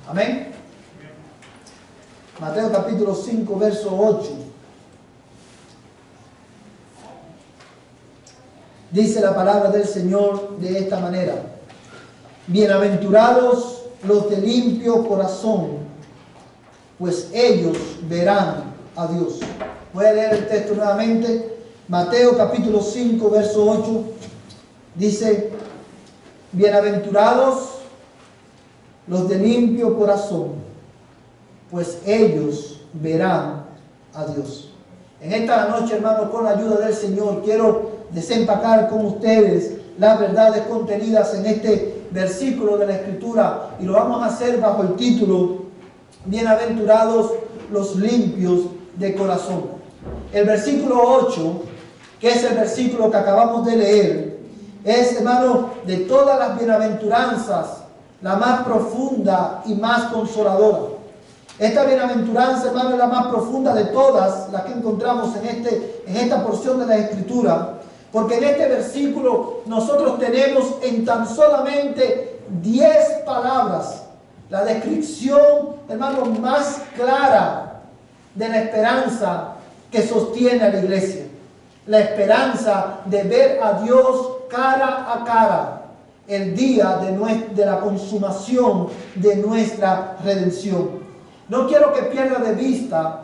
Amén. Mateo capítulo 5, verso 8. Dice la palabra del Señor de esta manera: bienaventurados los de limpio corazón, pues ellos verán a Dios. Voy a leer el texto nuevamente. Mateo capítulo 5, verso 8. Dice: bienaventurados los de limpio corazón, pues ellos verán a Dios. En esta noche, hermanos, con la ayuda del Señor, quiero desempacar con ustedes las verdades contenidas en este versículo de la Escritura, y lo vamos a hacer bajo el título: bienaventurados los limpios de corazón. El versículo 8, que es el versículo que acabamos de leer, es, hermano, de todas las bienaventuranzas, la más profunda y más consoladora. Esta bienaventuranza, hermano, es la más profunda de todas las que encontramos en esta porción de la Escritura, porque en este versículo nosotros tenemos en tan solamente 10 palabras la descripción, hermano, más clara de la esperanza que sostiene a la iglesia. La esperanza de ver a Dios cara a cara el día de la consumación de nuestra redención. No quiero que pierda de vista,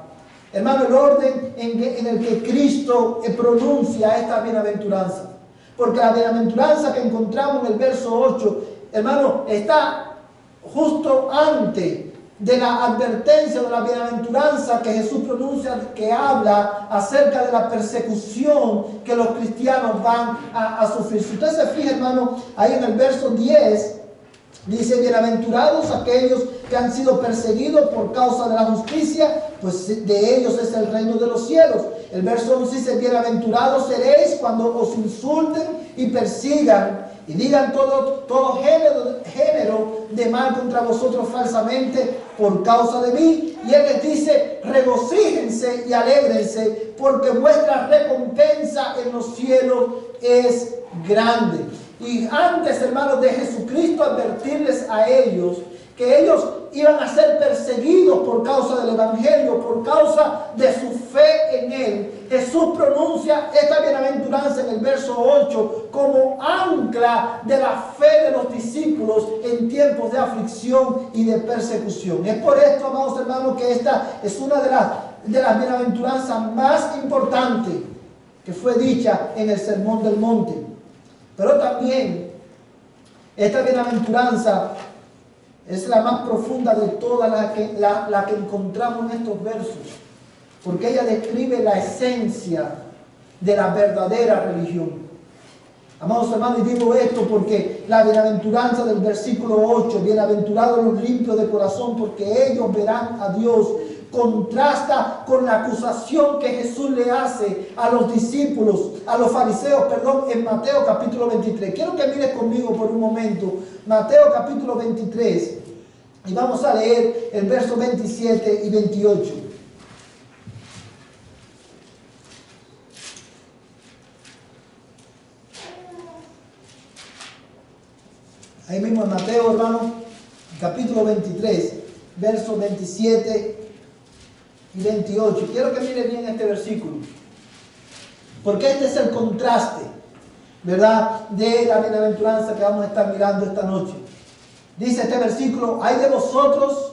hermano, el orden en el que Cristo pronuncia esta bienaventuranza. Porque la bienaventuranza que encontramos en el verso 8, hermano, está justo antes de la advertencia de la bienaventuranza que Jesús pronuncia, que habla acerca de la persecución que los cristianos van a sufrir. Si usted se fija, hermano, ahí en el verso 10, dice: bienaventurados aquellos que han sido perseguidos por causa de la justicia, pues de ellos es el reino de los cielos. El verso 11 dice: bienaventurados seréis cuando os insulten y persigan y digan todo género de mal contra vosotros falsamente por causa de mí. Y Él les dice: regocíjense y alégrense, porque vuestra recompensa en los cielos es grande. Y antes, hermanos, de Jesucristo advertirles a ellos que ellos iban a ser perseguidos por causa del Evangelio, por causa de su fe en Él, Jesús pronuncia esta bienaventuranza en el verso 8 como ancla de la fe de los discípulos en tiempos de aflicción y de persecución. Es por esto, amados hermanos, que esta es una de las bienaventuranzas más importantes que fue dicha en el Sermón del Monte. Pero también esta bienaventuranza es la más profunda de todas la que encontramos en estos versos, porque ella describe la esencia de la verdadera religión. Amados hermanos, y digo esto porque la bienaventuranza del versículo 8, bienaventurados los limpios de corazón, porque ellos verán a Dios, contrasta con la acusación que Jesús le hace a los discípulos, a los fariseos, en Mateo capítulo 23. Quiero que mires conmigo por un momento Mateo capítulo 23 y vamos a leer el verso 27 y 28. Ahí mismo en Mateo, hermano, capítulo 23, versos 27 y 28. Quiero que mire bien este versículo, porque este es el contraste, ¿verdad?, de la bienaventuranza que vamos a estar mirando esta noche. Dice este versículo: ay de vosotros,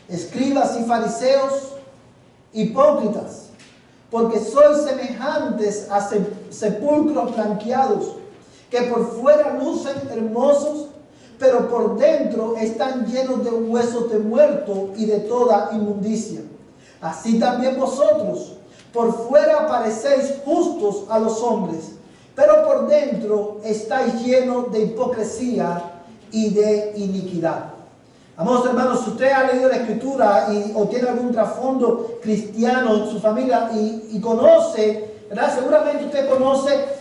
escribas y fariseos, hipócritas, porque sois semejantes a sepulcros blanqueados, que por fuera lucen hermosos, pero por dentro están llenos de huesos de muerto y de toda inmundicia. Así también vosotros, por fuera parecéis justos a los hombres, pero por dentro estáis llenos de hipocresía y de iniquidad. Amados hermanos, si usted ha leído la Escritura o tiene algún trasfondo cristiano en su familia y conoce, ¿verdad?, seguramente usted conoce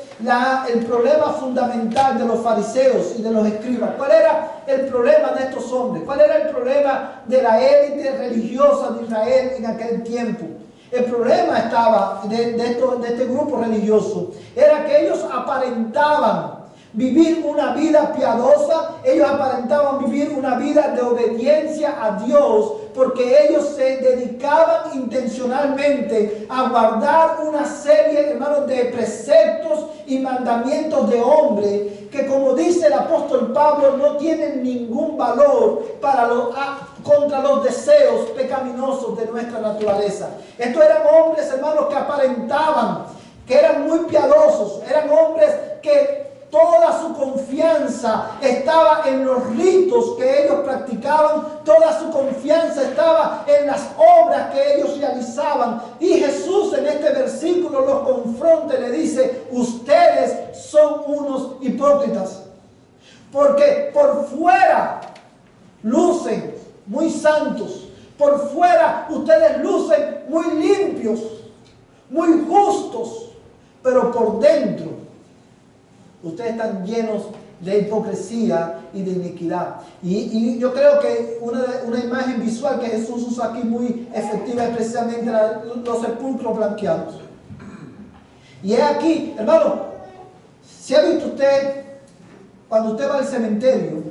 el problema fundamental de los fariseos y de los escribas. ¿Cuál era el problema de estos hombres? ¿Cuál era el problema de la élite religiosa de Israel en aquel tiempo? El problema estaba de este grupo religioso, era que ellos aparentaban vivir una vida piadosa, ellos aparentaban vivir una vida de obediencia a Dios, porque ellos se dedicaban intencionalmente a guardar una serie, hermanos, de preceptos y mandamientos de hombre, que como dice el apóstol Pablo, no tienen ningún valor contra los deseos pecaminosos de nuestra naturaleza. Estos eran hombres, hermanos, que aparentaban, que eran muy piadosos, eran hombres que toda su confianza estaba en los ritos que ellos practicaban, toda su confianza estaba en las obras que ellos realizaban. Y Jesús en este versículo los confronta y le dice: ustedes son unos hipócritas, porque por fuera lucen muy santos, por fuera ustedes lucen muy limpios, muy justos, pero por dentro ustedes están llenos de hipocresía y de iniquidad. Y yo creo que una imagen visual que Jesús usa aquí muy efectiva es precisamente los sepulcros blanqueados. Y es aquí, hermano, si ha visto usted, cuando usted va al cementerio,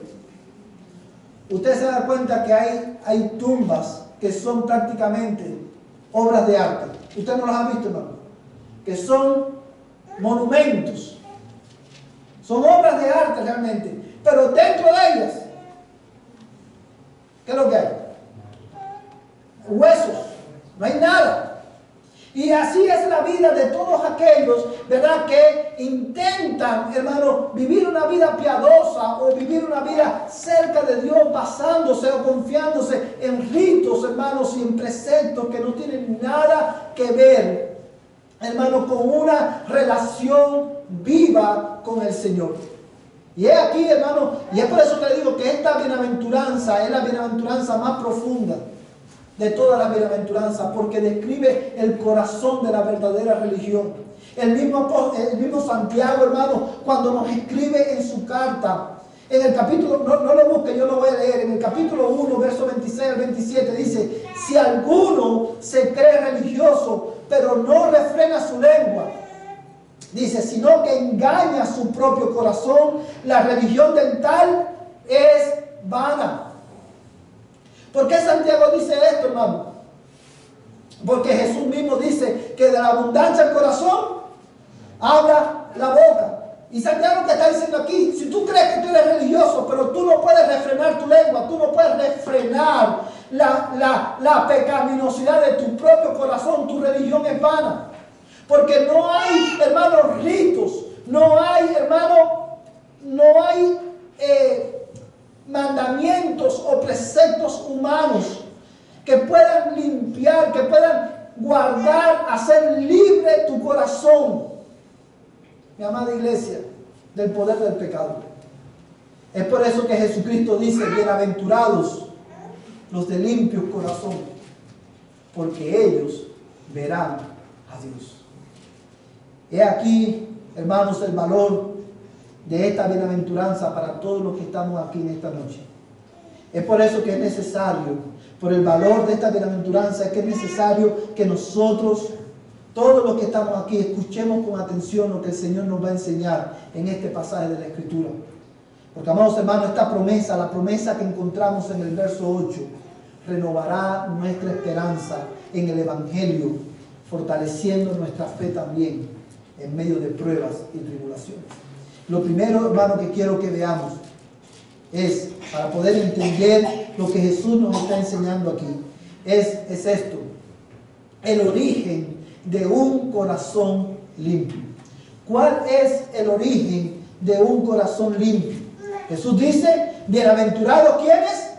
usted se da cuenta que hay tumbas que son prácticamente obras de arte. Usted no las ha visto, hermano, que son monumentos. Son obras de arte realmente, pero dentro de ellas, ¿qué es lo que hay? Huesos, no hay nada. Y así es la vida de todos aquellos, ¿verdad?, que intentan, hermano, vivir una vida piadosa o vivir una vida cerca de Dios, basándose o confiándose en ritos, hermanos, y en preceptos que no tienen nada que ver, hermano, con una relación viva con el Señor. Y es aquí, hermano, y es por eso que le digo que esta bienaventuranza es la bienaventuranza más profunda de todas las bienaventuranzas, porque describe el corazón de la verdadera religión. El mismo Santiago, hermano, cuando nos escribe en su carta, en el capítulo, no lo busque, yo lo voy a leer, en el capítulo 1, verso 26 al 27, dice: si alguno se cree religioso, pero no refrena su lengua, dice, sino que engaña su propio corazón, la religión del tal es vana. ¿Por qué Santiago dice esto, hermano? Porque Jesús mismo dice que de la abundancia del corazón habla la boca. Y Santiago que está diciendo aquí, si tú crees que tú eres religioso, pero tú no puedes refrenar tu lengua, tú no puedes refrenar la pecaminosidad de tu propio corazón, tu religión es vana. Porque no hay, hermanos, ritos, no hay, hermano, no hay mandamientos o preceptos humanos que puedan limpiar, que puedan guardar, hacer libre tu corazón, mi amada iglesia, del poder del pecado. Es por eso que Jesucristo dice: bienaventurados los de limpio corazón, porque ellos verán a Dios. He aquí, hermanos, el valor de esta bienaventuranza para todos los que estamos aquí en esta noche. Es por eso que es necesario, por el valor de esta bienaventuranza, es que es necesario que nosotros, todos los que estamos aquí, escuchemos con atención lo que el Señor nos va a enseñar en este pasaje de la Escritura. Porque, amados hermanos, esta promesa, la promesa que encontramos en el verso 8, renovará nuestra esperanza en el Evangelio, fortaleciendo nuestra fe también en medio de pruebas y tribulaciones. Lo primero, hermano, que quiero que veamos es, para poder entender lo que Jesús nos está enseñando aquí, es esto: el origen de un corazón limpio. ¿Cuál es el origen de un corazón limpio? Jesús dice: bienaventurados, ¿quiénes?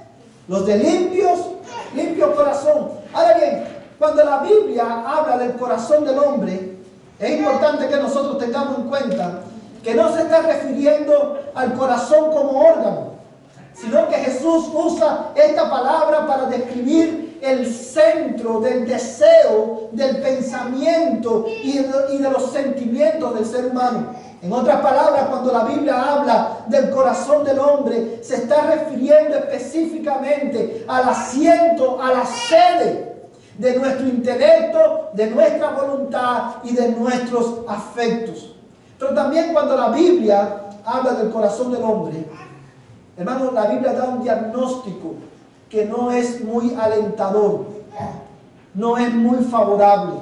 Los de limpio corazón. Ahora bien, cuando la Biblia habla del corazón del hombre, es importante que nosotros tengamos en cuenta que no se está refiriendo al corazón como órgano, sino que Jesús usa esta palabra para describir el centro del deseo, del pensamiento y de los sentimientos del ser humano. En otras palabras, cuando la Biblia habla del corazón del hombre, se está refiriendo específicamente al asiento, a la sede de nuestro intelecto, de nuestra voluntad y de nuestros afectos. Pero también cuando la Biblia habla del corazón del hombre, hermano, la Biblia da un diagnóstico que no es muy alentador, no es muy favorable.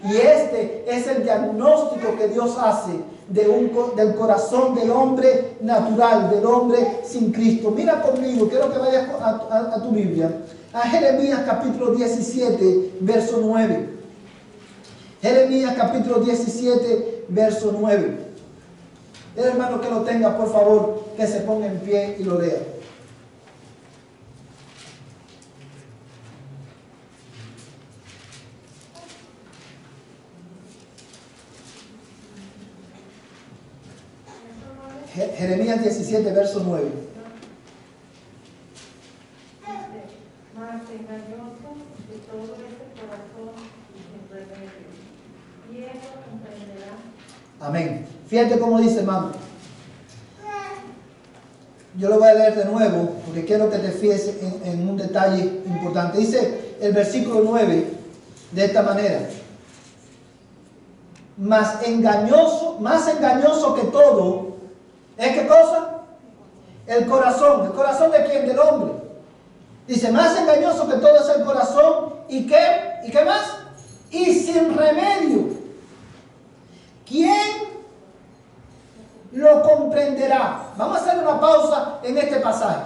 Y este es el diagnóstico que Dios hace del corazón del hombre natural, del hombre sin Cristo. Mira conmigo, quiero que vayas a tu Biblia, a Jeremías capítulo 17, verso 9. Jeremías capítulo 17, verso 9. El hermano que lo tenga, por favor, que se ponga en pie y lo lea. Jeremías 17, verso 9. Más engañoso de todo este corazón sin remedio. ¿Quién lo comprenderá? Amén. Fíjate cómo dice, hermano. Yo lo voy a leer de nuevo porque quiero que te fijes en un detalle importante. Dice el versículo 9 de esta manera: más engañoso que todo, ¿es qué cosa? El corazón. ¿El corazón de quién? Del hombre. Dice, más engañoso que todo es el corazón. ¿Y qué? ¿Y qué más? Y sin remedio. ¿Quién lo comprenderá? Vamos a hacer una pausa en este pasaje.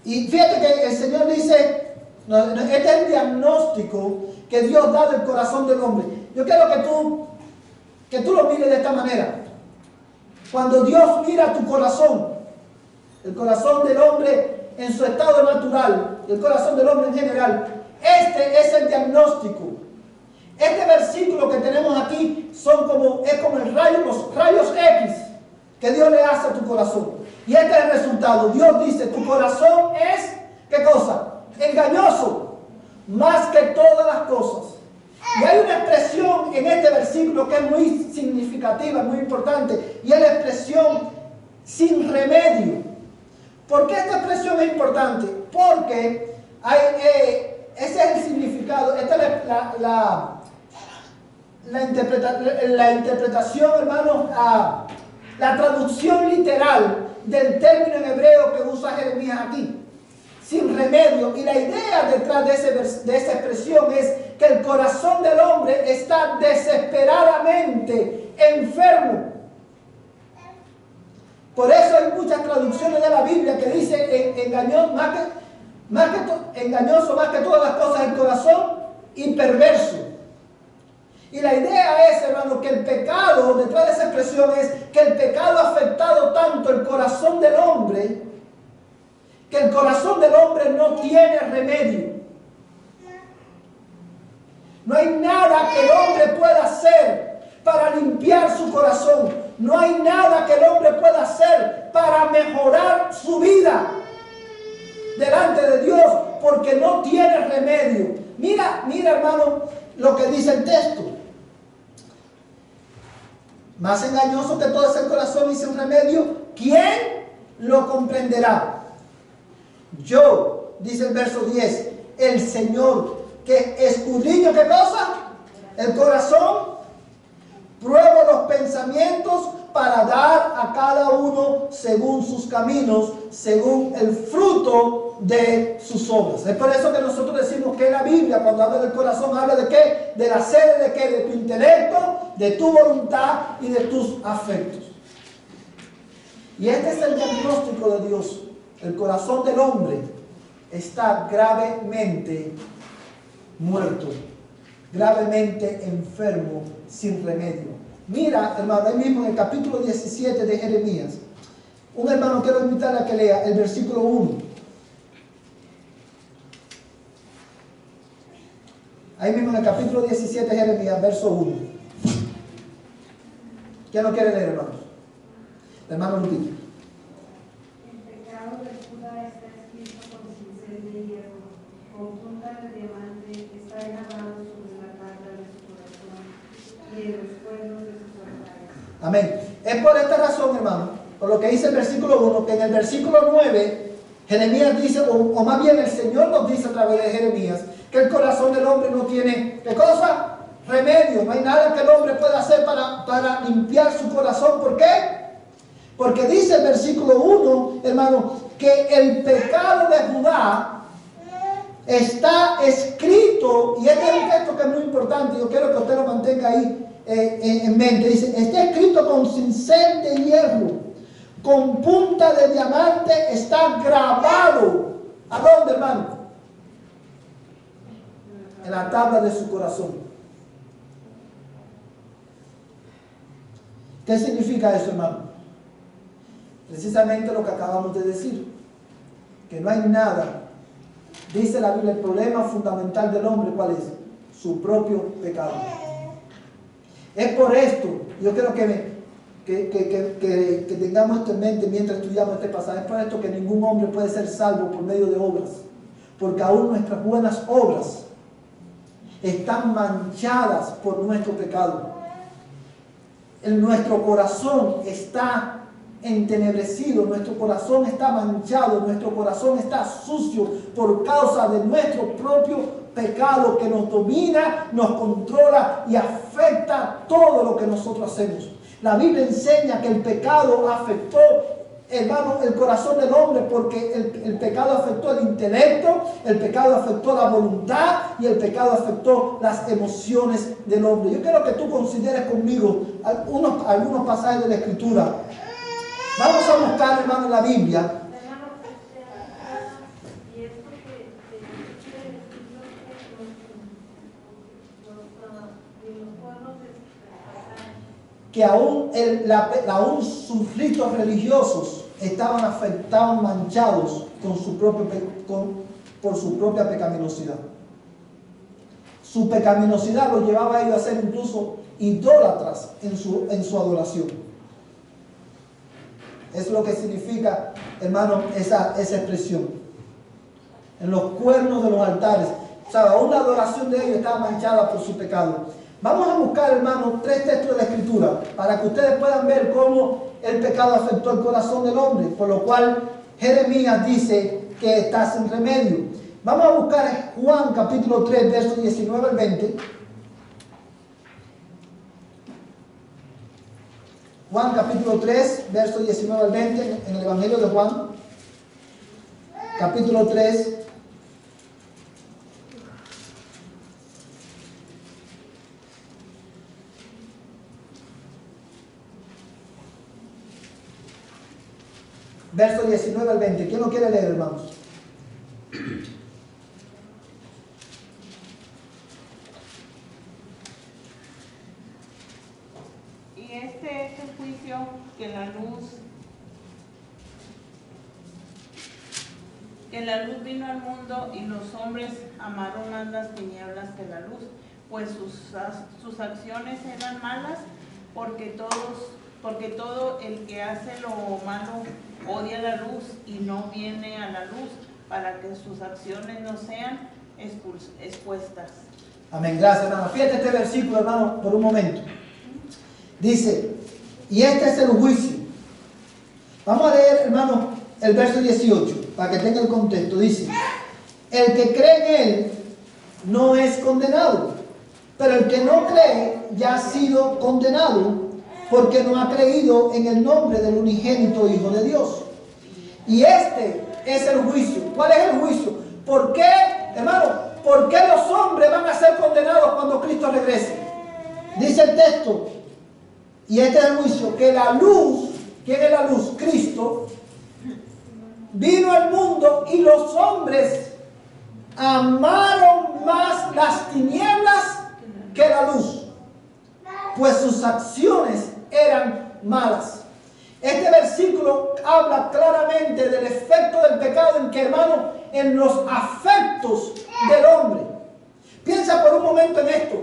Y fíjate que el Señor dice, este es el diagnóstico que Dios da del corazón del hombre. Yo quiero que tú lo mires de esta manera. Cuando Dios mira tu corazón, el corazón del hombre en su estado natural, el corazón del hombre en general, este es el diagnóstico. Este versículo que tenemos aquí es como los rayos X que Dios le hace a tu corazón. Y este es el resultado. Dios dice, tu corazón es, ¿qué cosa? Engañoso, más que todas las cosas. Y hay una expresión en este versículo que es muy significativa, muy importante, y es la expresión sin remedio. ¿Por qué esta expresión es importante? Porque ese es el significado, esta es la interpretación, hermanos, la traducción literal del término en hebreo que usa Jeremías aquí. Sin remedio. Y la idea detrás de esa expresión es que el corazón del hombre está desesperadamente enfermo. Por eso hay muchas traducciones de la Biblia que dicen engañoso más que todas las cosas el corazón y perverso. Y la idea es, hermano, que el pecado, detrás de esa expresión es que el pecado ha afectado tanto el corazón del hombre, que el corazón del hombre no tiene remedio. No hay nada que el hombre pueda hacer para limpiar su corazón. No hay nada que el hombre pueda hacer para mejorar su vida delante de Dios, porque no tiene remedio. Mira, hermano, lo que dice el texto. Más engañoso que todo es el corazón y sin remedio, ¿quién lo comprenderá? Yo, dice el verso 10, el Señor que escudriño, ¿qué cosa? El corazón, pruebo los pensamientos para dar a cada uno según sus caminos, según el fruto de sus obras. Es por eso que nosotros decimos que la Biblia, cuando habla del corazón, habla de ¿qué? De la sede de ¿qué? De tu intelecto, de tu voluntad y de tus afectos. Y este es el diagnóstico de Dios. El corazón del hombre está gravemente muerto, gravemente enfermo, sin remedio. Mira, hermano, ahí mismo en el capítulo 17 de Jeremías, un hermano quiero invitarle a que lea el versículo 1. Ahí mismo en el capítulo 17 de Jeremías, verso 1. ¿Quién lo quiere leer, hermanos? Hermano Lupito. El pecado de Judá está escrito con cincel de hierro, con punta de diamante está grabado sobre la carga de su corazón y en los cuernos de sus altares. Amén. Es por esta razón, hermano, por lo que dice el versículo 1, que en el versículo 9, Jeremías dice, o más bien el Señor nos dice a través de Jeremías, que el corazón del hombre no tiene, ¿qué cosa? Remedio. No hay nada que el hombre pueda hacer para limpiar su corazón. ¿Por qué? Porque dice el versículo 1, hermano, que el pecado de Judá está escrito, y este es un texto que es muy importante, yo quiero que usted lo mantenga ahí en mente. Dice, está escrito con cincel de hierro, con punta de diamante, está grabado. ¿A dónde, hermano? En la tabla de su corazón. ¿Qué significa eso, hermano? Precisamente lo que acabamos de decir, que no hay nada. Dice la Biblia, el problema fundamental del hombre, ¿cuál es? Su propio pecado. Es por esto, yo quiero que tengamos esto en mente mientras estudiamos este pasaje. Es por esto que ningún hombre puede ser salvo por medio de obras, porque aún nuestras buenas obras están manchadas por nuestro pecado. Nuestro corazón está entenebrecido, nuestro corazón está manchado, nuestro corazón está sucio por causa de nuestro propio pecado que nos domina, nos controla y afecta todo lo que nosotros hacemos. La Biblia enseña que el pecado afectó, hermano, el corazón del hombre, porque el pecado afectó el intelecto, el pecado afectó la voluntad y el pecado afectó las emociones del hombre. Yo quiero que tú consideres conmigo algunos pasajes de la Escritura. Vamos a buscar, hermano, en la Biblia. Que aún sus ritos religiosos estaban afectados, manchados por su propia pecaminosidad. Su pecaminosidad los llevaba a ellos a ser incluso idólatras en su adoración. Es lo que significa, hermano, esa expresión. En los cuernos de los altares. O sea, aún la adoración de ellos estaba manchada por su pecado. Vamos a buscar, hermano, 3 textos de la Escritura para que ustedes puedan ver cómo el pecado afectó el corazón del hombre, por lo cual Jeremías dice que está sin remedio. Vamos a buscar Juan capítulo 3, versos 19 al 20. Juan capítulo 3, versos 19 al 20, en el Evangelio de Juan, capítulo 3. Verso 19 al 20. ¿Quién lo quiere leer, hermanos? Y este es el juicio, que la luz vino al mundo y los hombres amaron más las tinieblas que la luz, pues sus acciones eran malas, porque todo el que hace lo malo odia la luz y no viene a la luz, para que sus acciones no sean expuestas. Amén, gracias, hermano. Fíjate este versículo, hermano, por un momento. Dice, y este es el juicio. Vamos a leer, hermano, el verso 18, para que tenga el contexto. Dice, el que cree en él no es condenado, pero el que no cree ya ha sido condenado, porque no ha creído en el nombre del unigénito Hijo de Dios. Y este es el juicio. ¿Cuál es el juicio? ¿Por qué, hermano? ¿Por qué los hombres van a ser condenados cuando Cristo regrese? Dice el texto, y este es el juicio, que la luz, ¿quién es la luz? Cristo, vino al mundo y los hombres amaron más las tinieblas que la luz, pues sus acciones eran malas. Este versículo habla claramente del efecto del pecado en que, hermano, en los afectos del hombre. Piensa por un momento en esto.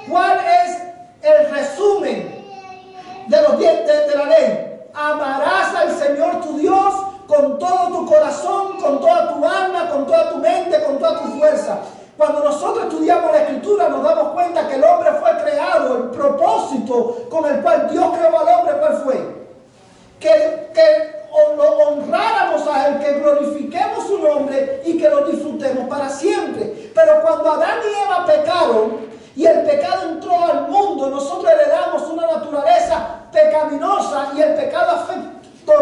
¿Cuál es el resumen de los 10 de la ley? Amarás al Señor tu Dios con todo tu corazón, con toda tu alma, con toda tu mente, con toda tu fuerza. Cuando nosotros estudiamos la Escritura nos damos cuenta que el hombre fue creado, el propósito con el cual Dios creó al hombre, ¿cuál fue? Que lo honráramos a Él, que glorifiquemos su nombre y que lo disfrutemos para siempre. Pero cuando Adán y Eva pecaron y el pecado entró al mundo, nosotros heredamos una naturaleza pecaminosa y el pecado afectó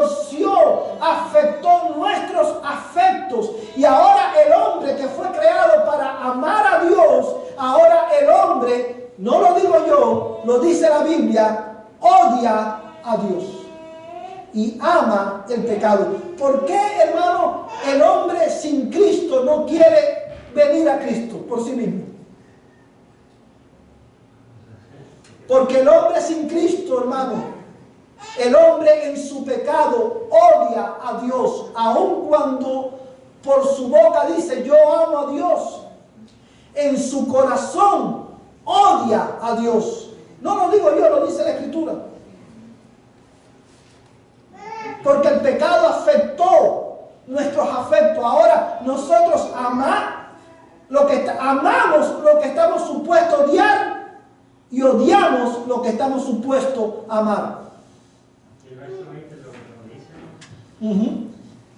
Y ahora el hombre que fue creado para amar a Dios, ahora el hombre, no lo digo yo, lo dice la Biblia, odia a Dios y ama el pecado. ¿Por qué, hermano, el hombre sin Cristo no quiere venir a Cristo por sí mismo? Porque el hombre sin Cristo, hermano, el hombre en su pecado odia a Dios, aun cuando por su boca dice yo amo a Dios. En su corazón odia a Dios. No lo digo yo, lo dice la Escritura. Porque el pecado afectó nuestros afectos. Ahora nosotros amamos lo que estamos supuestos a odiar y odiamos lo que estamos supuestos a amar.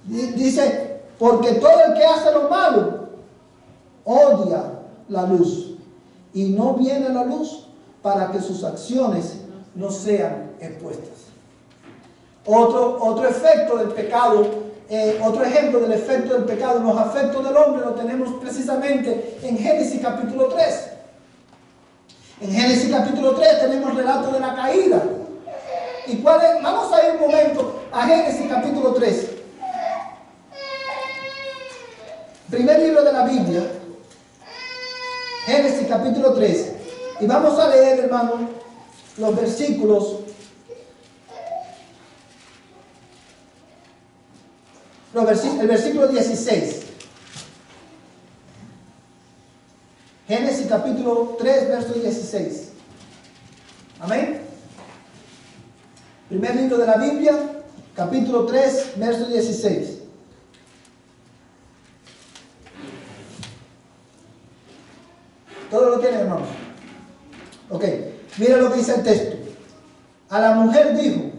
Dice, porque todo el que hace lo malo odia la luz y no viene a la luz para que sus acciones no sean expuestas. Otro efecto del pecado, otro ejemplo del efecto del pecado en los afectos del hombre lo tenemos precisamente en Génesis capítulo 3. En Génesis capítulo 3 tenemos el relato de la caída. ¿Y cuál es? Vamos a ir un momento a Génesis capítulo 3. Primer libro de la Biblia, Génesis capítulo 3. Y vamos a leer, hermano, los versículos. El versículo 16. Génesis capítulo 3, verso 16. Amén. Primer libro de la Biblia, capítulo 3, verso 16. ¿Todo lo tienen, hermanos? Ok, mira lo que dice el texto. A la mujer dijo,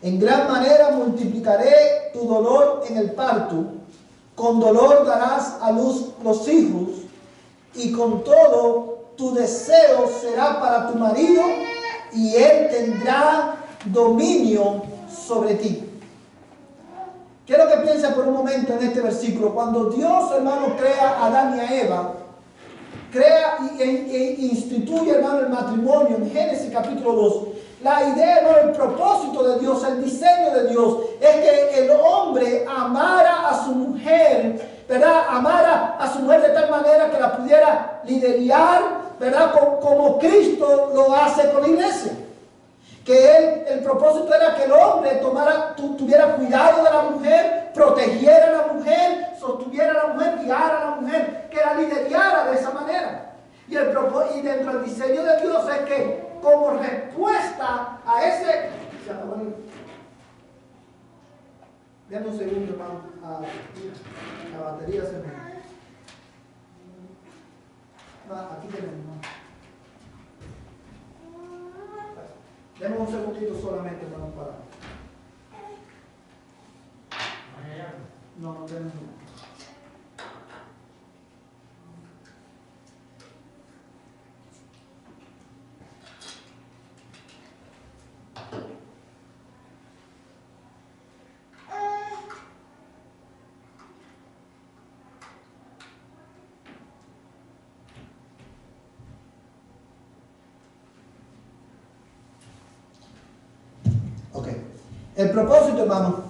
en gran manera multiplicaré tu dolor en el parto, con dolor darás a luz los hijos, y con todo tu deseo será para tu marido, y él tendrá dominio sobre ti. Quiero que piensen por un momento en este versículo. Cuando Dios, hermano, crea a Adán y a Eva, crea e instituye, hermano, el matrimonio en Génesis capítulo 2. La idea, hermano, el propósito de Dios, el diseño de Dios es que el hombre amara a su mujer, ¿verdad? Amara a su mujer de tal manera que la pudiera liderar, ¿verdad? Como Cristo lo hace con la iglesia. Que el propósito era que el hombre tuviera cuidado de la mujer, protegiera a la mujer, sostuviera a la mujer, guiara a la mujer, que la liderara de esa manera. Y dentro del diseño de Dios es que como respuesta a ese... Dame un segundo, hermano. La batería se me... Aquí tenemos, ¿no? Deme un segundito solamente, hermano, para... No, tenemos. El propósito, hermano,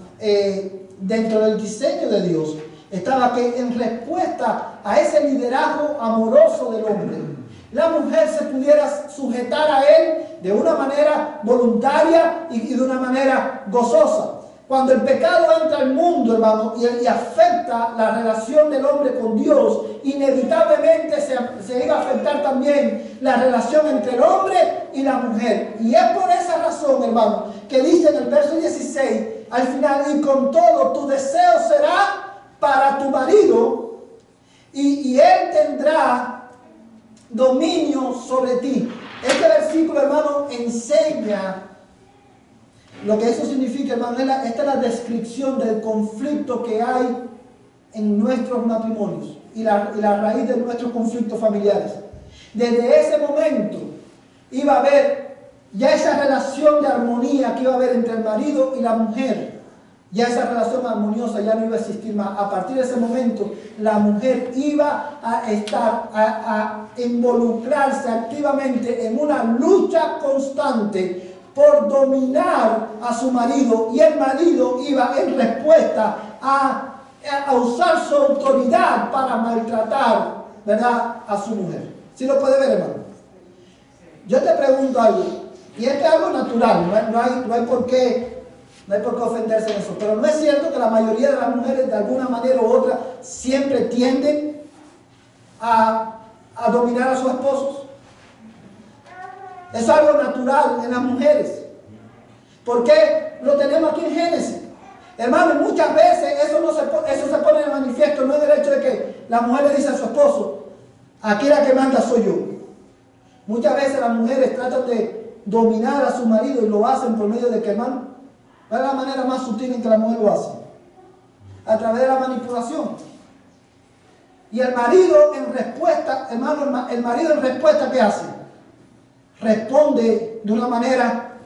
dentro del diseño de Dios, estaba que en respuesta a ese liderazgo amoroso del hombre, la mujer se pudiera sujetar a él de una manera voluntaria y de una manera gozosa. Cuando el pecado entra al mundo, hermano, y afecta la relación del hombre con Dios, inevitablemente se iba a afectar también la relación entre el hombre y la mujer. Y es por esa razón, hermano, que dice en el verso 16, al final, y con todo tu deseo será para tu marido, y él tendrá dominio sobre ti. Este versículo, hermano, enseña lo que eso significa, hermano. Esta es la descripción del conflicto que hay en nuestros matrimonios y la raíz de nuestros conflictos familiares. Desde ese momento iba a haber ya esa relación de armonía que iba a haber entre el marido y la mujer. Ya esa relación armoniosa ya no iba a existir más. A partir de ese momento, la mujer iba a involucrarse activamente en una lucha constante por dominar a su marido, y el marido iba en respuesta a usar su autoridad para maltratar, ¿verdad?, a su mujer. ¿Sí lo puede ver, hermano? Yo te pregunto algo, y esto es algo natural, no hay por qué ofenderse en eso, pero no es cierto que la mayoría de las mujeres de alguna manera u otra siempre tienden a dominar a sus esposos. Es algo natural en las mujeres. ¿Por qué lo tenemos aquí en Génesis? Hermano, muchas veces eso se pone de manifiesto, no es el hecho de que la mujer le dice a su esposo, aquí la que manda soy yo. Muchas veces las mujeres tratan de dominar a su marido y lo hacen por medio de que, hermano, es la manera más sutil en que la mujer lo hace, a través de la manipulación. Y el marido en respuesta, hermano, el marido en respuesta, ¿qué hace? Responde de una manera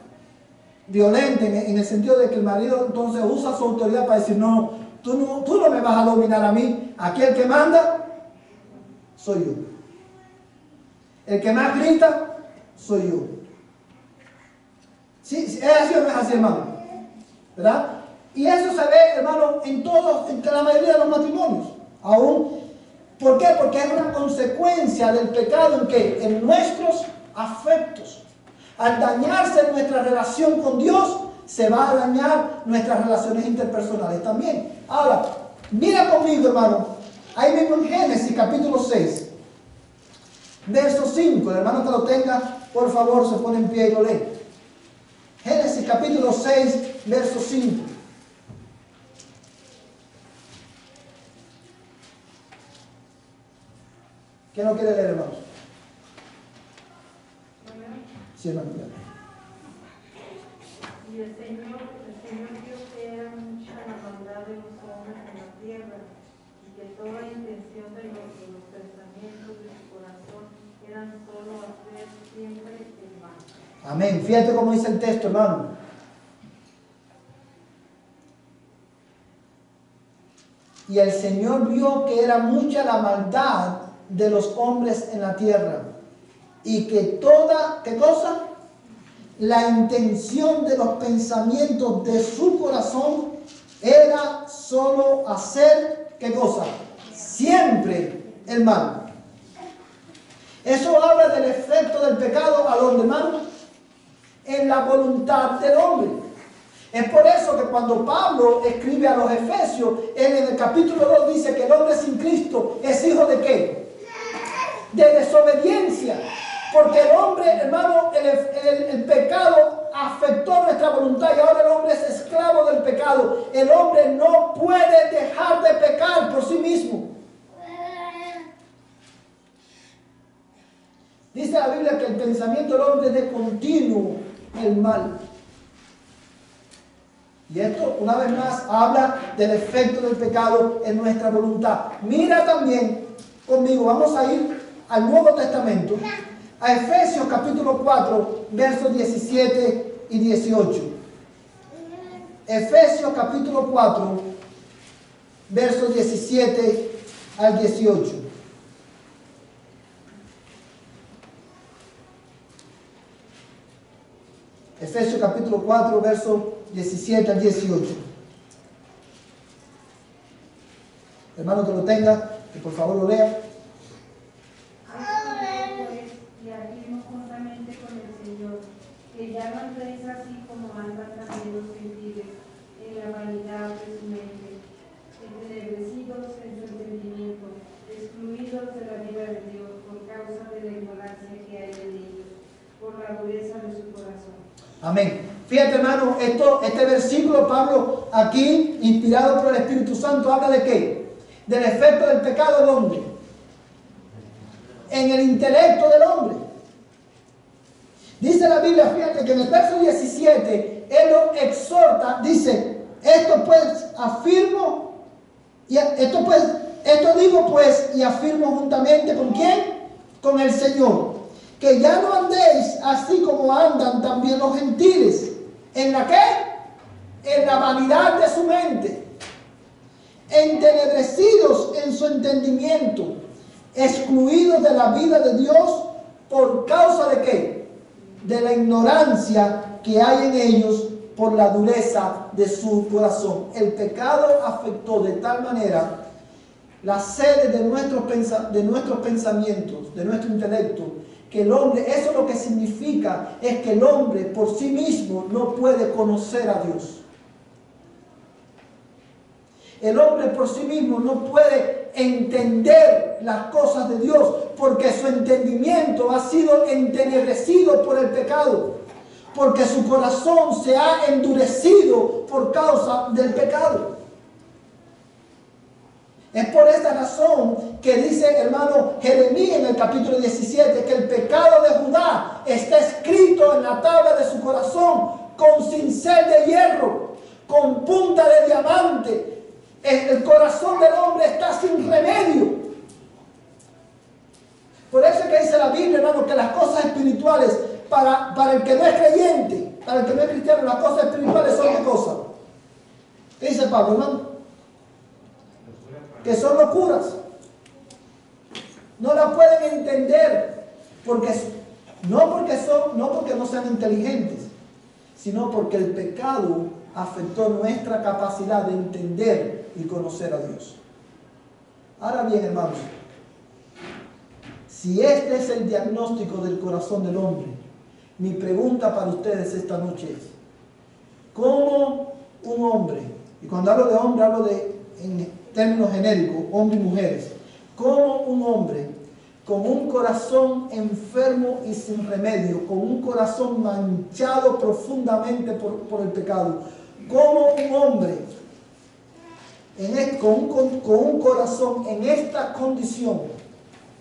violenta, en el sentido de que el marido entonces usa su autoridad para decir, no, tú no me vas a dominar a mí, aquí el que manda soy yo. El que más grita soy yo. ¿Sí? ¿Es así o no es así, hermano? ¿Verdad? Y eso se ve, hermano, en la mayoría de los matrimonios. Aún, ¿por qué? Porque es una consecuencia del pecado en que en nuestros afectos. Al dañarse nuestra relación con Dios, se va a dañar nuestras relaciones interpersonales también. Ahora, mira conmigo, hermano, ahí mismo en Génesis capítulo 6, verso 5. El hermano que lo tenga, por favor, se pone en pie y lo lee. Génesis capítulo 6, verso 5. ¿Quién lo quiere leer, hermanos? Sí, hermano. Y el Señor vio que era mucha la maldad de los hombres en la tierra, y que toda intención de los pensamientos de su corazón eran solo hacer siempre el mal. Amén. Fíjate cómo dice el texto, hermano. Y el Señor vio que era mucha la maldad de los hombres en la tierra, y que toda, ¿qué cosa? La intención de los pensamientos de su corazón era solo hacer, ¿qué cosa? Siempre el mal. Eso habla del efecto del pecado, ¿a dónde, hermano? En la voluntad del hombre. Es por eso que cuando Pablo escribe a los Efesios, él en el capítulo 2 dice que el hombre sin Cristo es hijo de ¿qué? De desobediencia. Porque el hombre, hermano, el pecado afectó nuestra voluntad y ahora el hombre es esclavo del pecado. El hombre no puede dejar de pecar por sí mismo. Dice la Biblia que el pensamiento del hombre es de continuo el mal. Y esto, una vez más, habla del efecto del pecado en nuestra voluntad. Mira también conmigo, vamos a ir al Nuevo Testamento, a Efesios capítulo 4, versos 17 y 18. Efesios capítulo 4, versos 17 al 18. Efesios capítulo 4, versos 17 al 18. Hermano que lo tenga, que por favor lo lea. Y afirmo juntamente con el Señor, que ya no andéis así como andan también los gentiles, en la vanidad de su mente, entenebrecidos en su entendimiento, excluidos de la vida de Dios por causa de la ignorancia que hay en ellos, por la dureza de su corazón. Amén. Fíjate, hermano, este versículo, Pablo, aquí, inspirado por el Espíritu Santo, habla de ¿qué? Del efecto del pecado del hombre en el intelecto del hombre. Dice la Biblia, fíjate, que en el verso 17, él lo exhorta, dice, esto digo pues, y afirmo juntamente, ¿con quién? Con el Señor. Que ya no andéis así como andan también los gentiles. ¿En la qué? en la vanidad de su mente, entenebrecidos en su entendimiento, excluidos de la vida de Dios por causa de ¿qué? De la ignorancia que hay en ellos por la dureza de su corazón. El pecado afectó de tal manera la sede de nuestros pensamientos, de nuestro intelecto, que el hombre, eso lo que significa es que el hombre por sí mismo no puede conocer a Dios. El hombre por sí mismo no puede entender las cosas de Dios porque su entendimiento ha sido entenebrecido por el pecado, porque su corazón se ha endurecido por causa del pecado. Es por esta razón que dice, hermano, Jeremías en el capítulo 17, que el pecado de Judá está escrito en la tabla de su corazón con cincel de hierro, con punta de diamante. El corazón del hombre está sin remedio. Por eso es que dice la Biblia, hermano, que las cosas espirituales, para el que no es creyente, para el que no es cristiano, las cosas espirituales son ¿qué cosa? ¿Qué dice Pablo, hermano? Que son locuras. No la pueden entender no porque no sean inteligentes, sino porque el pecado afectó nuestra capacidad de entender y conocer a Dios. Ahora bien, hermanos, si este es el diagnóstico del corazón del hombre, mi pregunta para ustedes esta noche es: ¿cómo un hombre, y cuando hablo de hombre hablo en términos genéricos, hombres y mujeres, cómo un hombre con un corazón enfermo y sin remedio, con un corazón manchado profundamente por el pecado, cómo un hombre con un corazón en esta condición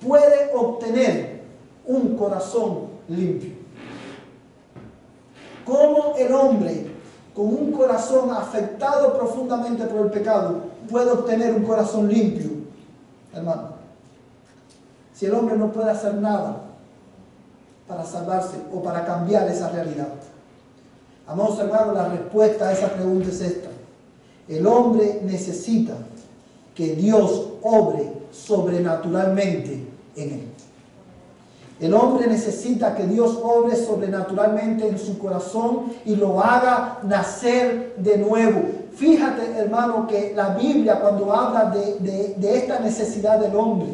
puede obtener un corazón limpio? ¿Cómo el hombre con un corazón afectado profundamente por el pecado puede obtener un corazón limpio, hermano? Si el hombre no puede hacer nada para salvarse o para cambiar esa realidad. Amados hermanos, la respuesta a esa pregunta es esta: el hombre necesita que Dios obre sobrenaturalmente en él. El hombre necesita que Dios obre sobrenaturalmente en su corazón y lo haga nacer de nuevo. Fíjate, hermano, que la Biblia, cuando habla de esta necesidad del hombre,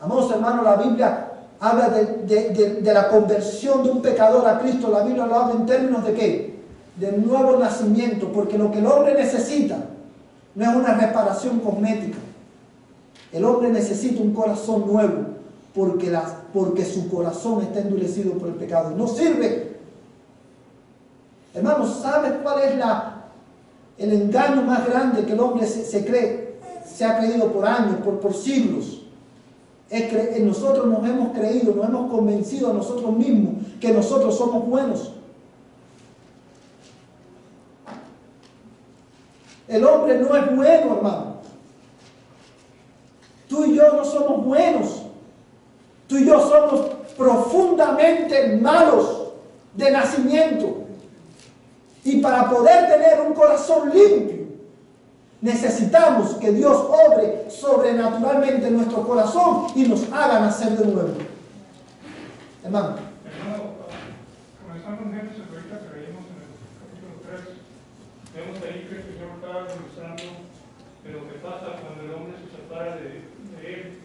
amados hermanos, la Biblia habla de la conversión de un pecador a Cristo. La Biblia lo habla en términos de ¿qué? Del nuevo nacimiento, porque lo que el hombre necesita no es una reparación cosmética. El hombre necesita un corazón nuevo, porque su corazón está endurecido por el pecado. No sirve. Hermanos, ¿sabes cuál es el engaño más grande que el hombre se ha creído por años, por siglos? Nosotros nos hemos creído, nos hemos convencido a nosotros mismos que nosotros somos buenos. El hombre no es bueno, hermano. Tú y yo no somos buenos. Tú y yo somos profundamente malos de nacimiento. Y para poder tener un corazón limpio, necesitamos que Dios obre sobrenaturalmente en nuestro corazón y nos haga nacer de nuevo. Hermano. Comenzando en Génesis, ahorita que leímos en el capítulo 3, vemos ahí que el Señor está demostrando de lo que pasa cuando el hombre se separa de Él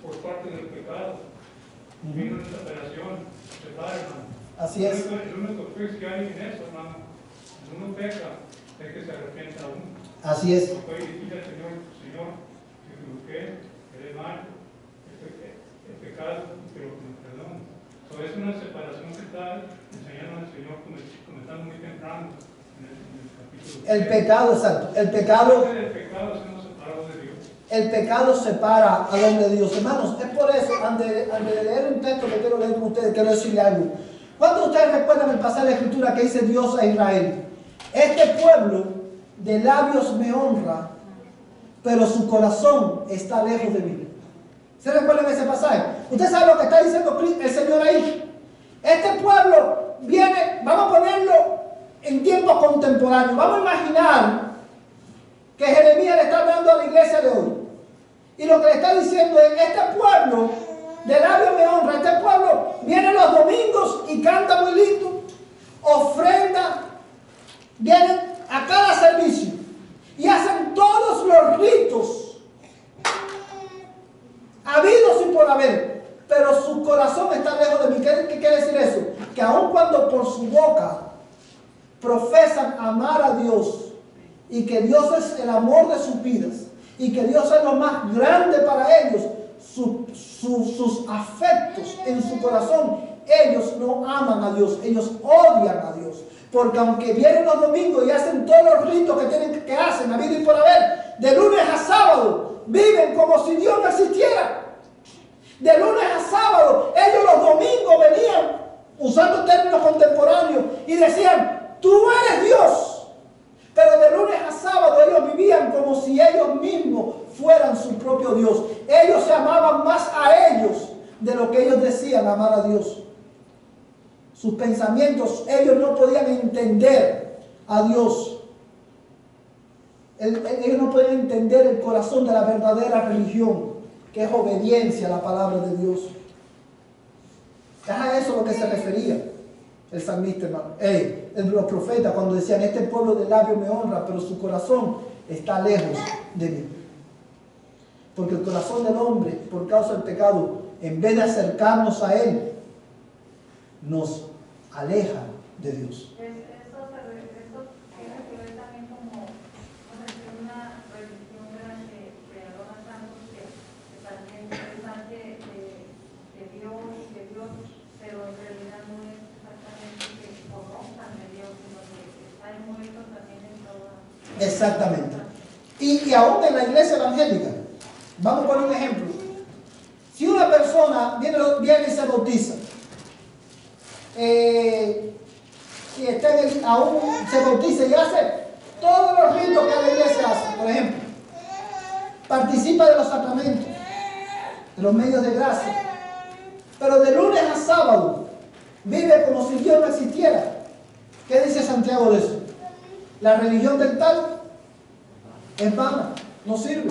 por parte del pecado. Viene una separación, se separa, hermano. Así es. El único juicio que hay en eso, hermano, cuando uno peca, es que se arrepienta aún. Así es. No puede decirle al Señor, que me equivoqué, eres mal, el pecado, pero que me perdone. Es una separación que está enseñando al Señor, comenzando muy temprano en el capítulo. El pecado, exacto. El pecado de Dios. El pecado separa al hombre de Dios. Hermanos, es por eso, antes de leer un texto que quiero leer con ustedes, quiero decirle algo. ¿Cuántos de ustedes recuerdan el pasaje de la Escritura que dice Dios a Israel? Este pueblo de labios me honra, pero su corazón está lejos de mí. ¿Se recuerdan ese pasaje? ¿Usted sabe lo que está diciendo el Señor ahí? Este pueblo viene, vamos a ponerlo en tiempos contemporáneos. Vamos a imaginar que Jeremías le está hablando a la iglesia de hoy. Y lo que le está diciendo es, este pueblo de labios me honra, este pueblo viene los domingos y canta muy lindo, ofrenda, vienen a cada servicio y hacen todos los ritos habidos y por haber, pero su corazón está lejos de mí. ¿Qué quiere decir eso? Que aun cuando por su boca profesan amar a Dios y que Dios es el amor de sus vidas y que Dios es lo más grande para ellos, sus afectos en su corazón, ellos no aman a Dios, ellos odian a Dios. Porque aunque vienen los domingos y hacen todos los ritos que hacen, habido y por haber, de lunes a sábado, viven como si Dios no existiera. De lunes a sábado, ellos los domingos venían, usando términos contemporáneos, y decían, tú eres Dios. Pero de lunes a sábado ellos vivían como si ellos mismos fueran su propio Dios. Ellos se amaban más a ellos de lo que ellos decían amar a Dios. Sus pensamientos, ellos no podían entender a Dios. Ellos no podían entender el corazón de la verdadera religión, que es obediencia a la palabra de Dios. Es a eso a lo que se refería el salmista, hermano. Los profetas cuando decían, este pueblo de labios me honra, pero su corazón está lejos de mí. Porque el corazón del hombre, por causa del pecado, en vez de acercarnos a Él, nos aleja de Dios. Eso tiene que ver también como una religión de adoran santos que también es de Dios, pero en realidad no es exactamente que conozcan de Dios, sino que están muertos también en toda. Exactamente. Y aún en la iglesia evangélica, vamos a poner un ejemplo. Si una persona viene y se bautiza, y aún se bautiza y hace todos los ritos que la iglesia hace, por ejemplo, participa de los sacramentos, de los medios de gracia, pero de lunes a sábado vive como si Dios no existiera. ¿Qué dice Santiago de eso? La religión del tal es vana, no sirve.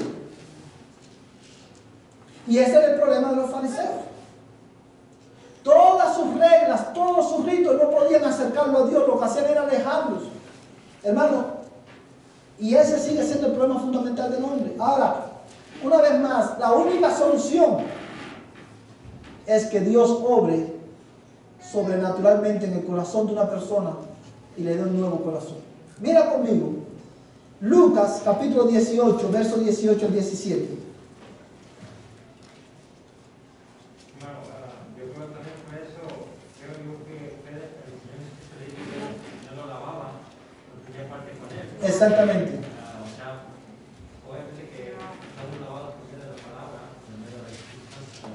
Y ese es el problema de los fariseos. Todas sus reglas, todos sus ritos no podían acercarlo a Dios, lo que hacían era alejarlos. Hermano, y ese sigue siendo el problema fundamental del hombre. Ahora, una vez más, la única solución es que Dios obre sobrenaturalmente en el corazón de una persona y le dé un nuevo corazón. Mira conmigo, Lucas capítulo 18, versos 18 al 17. Exactamente. O sea, obviamente que estamos lavados por medio de la palabra, por medio de Jesucristo.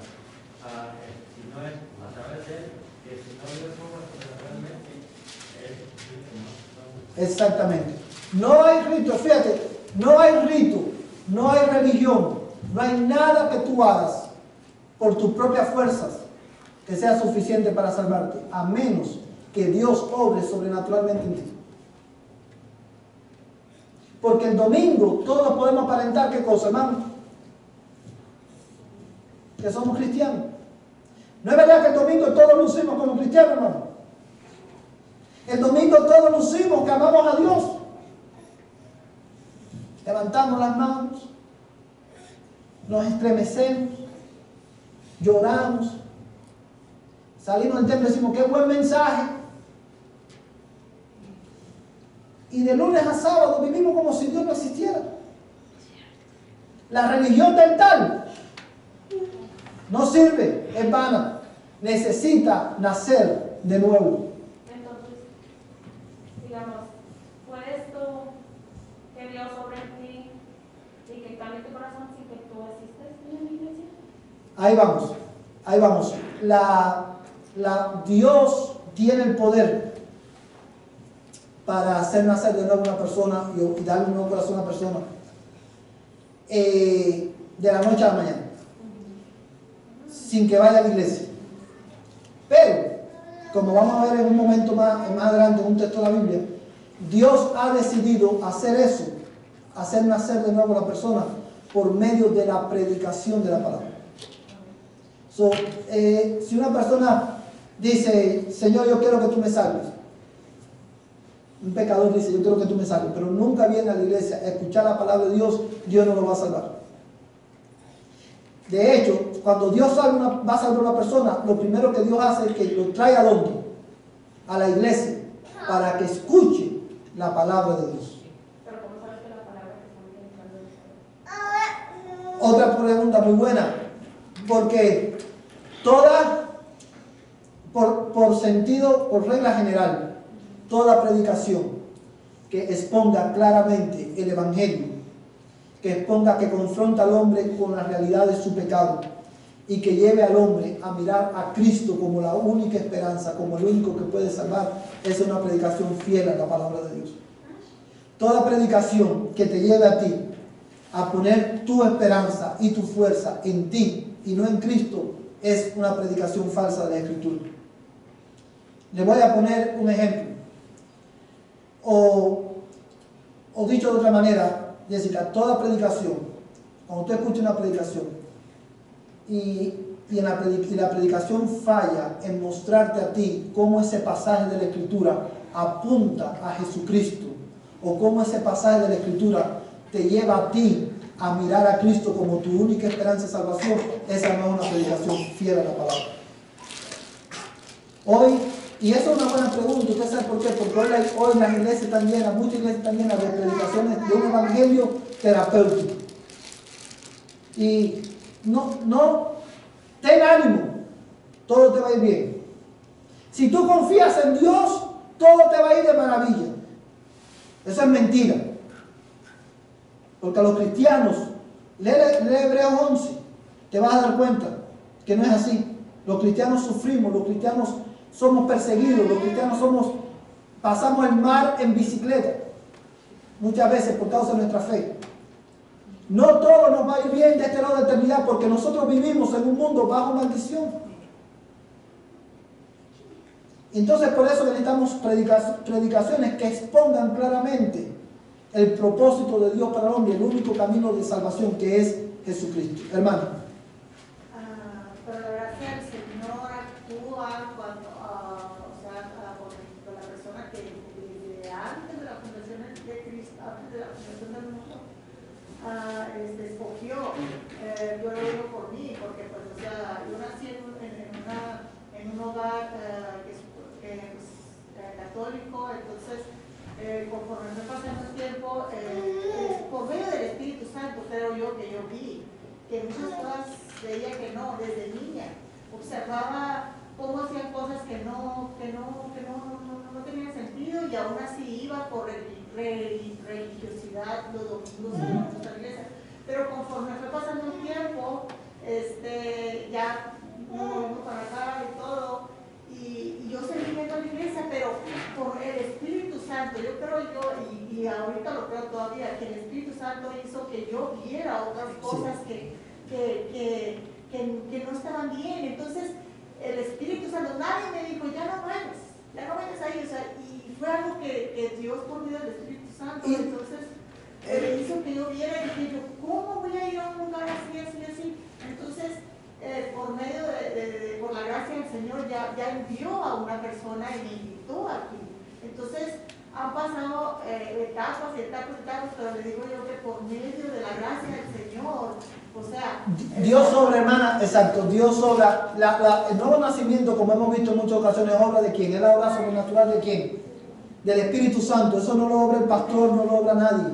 Si no es a través de él, que si no Dios obra sobrenaturalmente, es Jesucristo, ¿no? Exactamente. No hay rito, fíjate, no hay rito, no hay religión, no hay nada que tú hagas por tus propias fuerzas que sea suficiente para salvarte, a menos que Dios obre sobrenaturalmente en ti. Porque el domingo todos podemos aparentar, ¿qué cosa, hermano? Que somos cristianos. ¿No es verdad que el domingo todos lucimos como cristianos, hermano? El domingo todos lucimos que amamos a Dios. Levantamos las manos, nos estremecemos, lloramos, salimos del templo y decimos, qué buen mensaje. Y de lunes a sábado vivimos como si Dios no existiera. La religión del tal no sirve, es vana. Necesita nacer de nuevo. Entonces, digamos, ¿puedes tú que Dios sobre ti y que cambie tu corazón sin que tú existes en la iglesia? Ahí vamos, ahí vamos. Dios tiene el poder para hacer nacer de nuevo una persona y darle un nuevo corazón a una persona de la noche a la mañana, sin que vaya a la iglesia. Pero, como vamos a ver en un momento más adelante en un texto de la Biblia, Dios ha decidido hacer eso, hacer nacer de nuevo a la persona por medio de la predicación de la palabra. Si una persona dice, Señor, yo quiero que tú me salves. Un pecador dice, yo quiero que tú me salves, pero nunca viene a la iglesia a escuchar la palabra de Dios, Dios no lo va a salvar. De hecho, cuando Dios va a salvar a una persona, lo primero que Dios hace es que lo trae a dónde? A la iglesia, para que escuche la palabra de Dios. Pero ¿cómo sabes que la palabra que están Otra pregunta muy buena, porque por sentido, por regla general, toda predicación que exponga claramente el Evangelio, que exponga, que confronta al hombre con la realidad de su pecado y que lleve al hombre a mirar a Cristo como la única esperanza, como el único que puede salvar, es una predicación fiel a la palabra de Dios. Toda predicación que te lleve a ti a poner tu esperanza y tu fuerza en ti y no en Cristo es una predicación falsa de la Escritura. Le voy a poner un ejemplo. O dicho de otra manera, Jessica, toda predicación, cuando tú escuchas una predicación y la predicación falla en mostrarte a ti cómo ese pasaje de la Escritura apunta a Jesucristo, o cómo ese pasaje de la Escritura te lleva a ti a mirar a Cristo como tu única esperanza de salvación, esa no es una predicación fiel a la palabra. Hoy, y eso es una buena pregunta, ¿usted sabe por qué? Porque hoy las iglesias están llenas, muchas iglesias están llenas de predicaciones de un evangelio terapéutico. Y ten ánimo, todo te va a ir bien. Si tú confías en Dios, todo te va a ir de maravilla. Eso es mentira. Porque a los cristianos, lee Hebreos 11, te vas a dar cuenta que no es así. Los cristianos sufrimos, los cristianos somos perseguidos, los cristianos pasamos el mar en bicicleta, muchas veces por causa de nuestra fe. No todo nos va a ir bien de este lado de la eternidad, porque nosotros vivimos en un mundo bajo maldición. Entonces por eso necesitamos predicaciones que expongan claramente el propósito de Dios para el hombre, el único camino de salvación que es Jesucristo. Hermano. Pero la gracia del Señor actúa cuando, con la persona que desde antes de la fundación de Cristo, antes de la fundación del mundo, escogió. Yo lo digo por mí, porque pues, yo nací en un hogar que es católico, entonces conforme me pasa el tiempo, por medio del Espíritu Santo, creo yo que yo vi que muchas cosas veía que no, desde niña, observaba cómo hacían cosas que no tenían sentido, y aún así iba por religiosidad los domingos a nuestra iglesia. Pero conforme fue pasando el tiempo, ya nos volvimos para acá y todo, y yo seguí yendo a la iglesia, pero por el Espíritu Santo, yo creo y ahorita lo creo todavía, que el Espíritu Santo hizo que yo viera otras cosas que no estaban bien. Entonces el Espíritu Santo, nadie me dijo, ya no vayas ahí, y fue algo que Dios por medio del Espíritu Santo, entonces hizo que yo viera y dije, ¿cómo voy a ir a un lugar así? Entonces por medio por la gracia del Señor ya envió a una persona y me invitó aquí. Entonces han pasado etapas, pero le digo yo que por medio de la gracia del Señor, o sea, Dios obra, hermana, exacto, Dios obra. El nuevo nacimiento, como hemos visto en muchas ocasiones, obra de quién, es la obra sobrenatural de quién, del Espíritu Santo. Eso no lo obra el pastor, no lo obra nadie.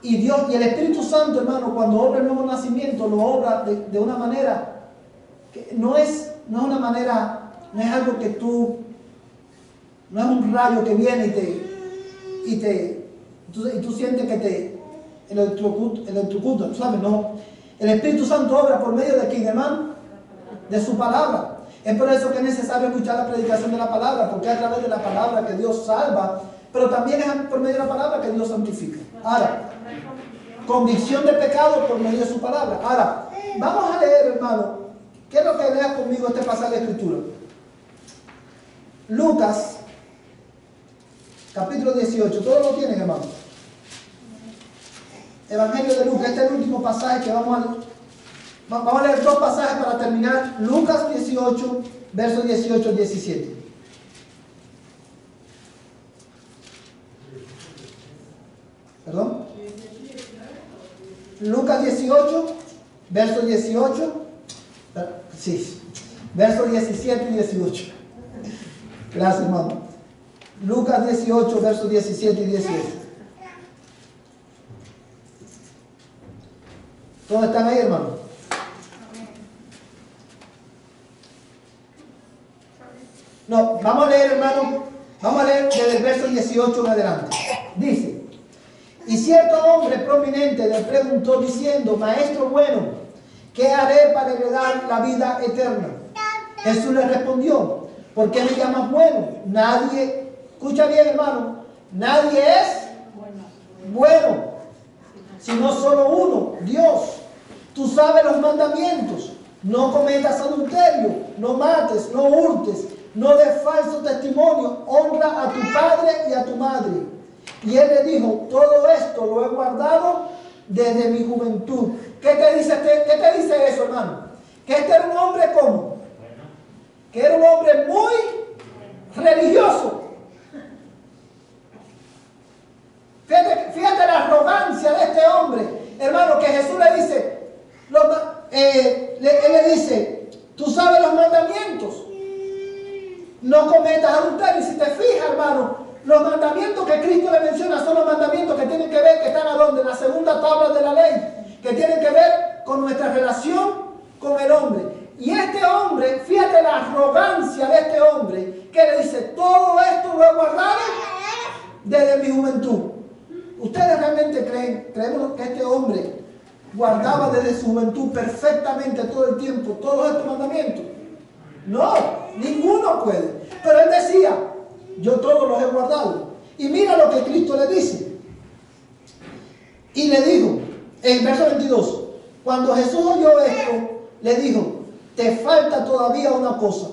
Y el Espíritu Santo, hermano, cuando obra el nuevo nacimiento, lo obra de una manera que no es algo que no es un rayo que viene y tú sientes que te electrocuta, ¿sabes? No. El Espíritu Santo obra por medio de quién, hermano, de su palabra. Es por eso que es necesario escuchar la predicación de la palabra, porque es a través de la palabra que Dios salva, pero también es por medio de la palabra que Dios santifica. Ahora, convicción de pecado por medio de su palabra. Ahora, vamos a leer, hermano, quiero que leas conmigo este pasaje de Escritura. Lucas capítulo 18. ¿Todos lo tienen, hermano? Evangelio de Lucas. Este es el último pasaje que vamos a leer dos pasajes para terminar. Lucas 18, versos 18 al 17. ¿Perdón? Lucas 18, versos 18. Sí, versos 17 y 18. Gracias, hermano. Lucas 18, versos 17 y 18. ¿Todos están ahí, hermano? No, vamos a leer, hermano. Vamos a leer desde el verso 18 en adelante. Dice: y cierto hombre prominente le preguntó diciendo: Maestro bueno, ¿qué haré para heredar la vida eterna? Jesús le respondió: ¿por qué me llamas bueno? Nadie, escucha bien, hermano, nadie es bueno, sino solo uno, Dios. Tú sabes los mandamientos: no cometas adulterio, no mates, no hurtes, no des falso testimonio, honra a tu padre y a tu madre. Y él le dijo: todo esto lo he guardado desde mi juventud. ¿Qué te dice eso, hermano? Que este era un hombre ¿cómo? Que era un hombre muy religioso. Fíjate la arrogancia de este hombre, hermano, que Jesús le dice, él le dice: tú sabes los mandamientos, no cometas adulterio. Y si te fijas, hermano, los mandamientos que Cristo le menciona son los mandamientos que tienen que ver, que están ¿a dónde? En la segunda tabla de la ley, que tienen que ver con nuestra relación con el hombre. Y este hombre, fíjate la arrogancia de este hombre, que le dice: todo esto lo he guardado desde mi juventud. ¿Ustedes realmente creemos que este hombre guardaba desde su juventud perfectamente todo el tiempo todos estos mandamientos? No, ninguno puede. Pero él decía: yo todos los he guardado. Y mira lo que Cristo le dice. Y le dijo, en verso 22, cuando Jesús oyó esto, le dijo: te falta todavía una cosa.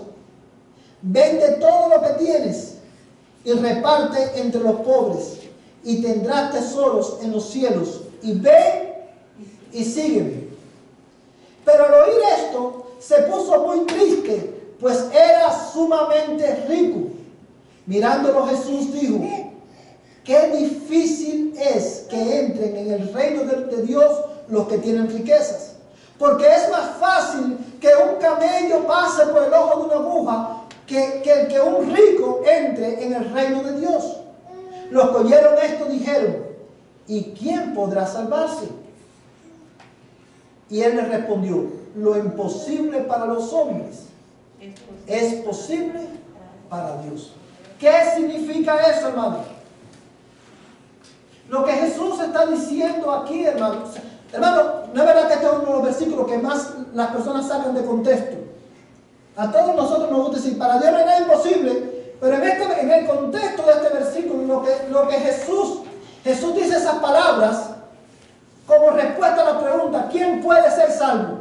Vende todo lo que tienes y reparte entre los pobres, y tendrás tesoros en los cielos. Y ven y sígueme. Pero al oír esto, se puso muy triste, pues era sumamente rico. Mirándolo, Jesús dijo: qué difícil es que entren en el reino de Dios los que tienen riquezas. Porque es más fácil que un camello pase por el ojo de una aguja que un rico entre en el reino de Dios. Los que oyeron esto dijeron: ¿y quién podrá salvarse? Y él le respondió: lo imposible para los hombres es posible para Dios. ¿Qué significa eso, hermano? Lo que Jesús está diciendo aquí, hermano. Hermano, no es verdad que este es uno de los versículos que más las personas sacan de contexto. A todos nosotros nos gusta decir: para Dios no hay nada imposible. Pero en el contexto de este versículo, lo que Jesús dice esas palabras como respuesta a la pregunta: ¿quién puede ser salvo?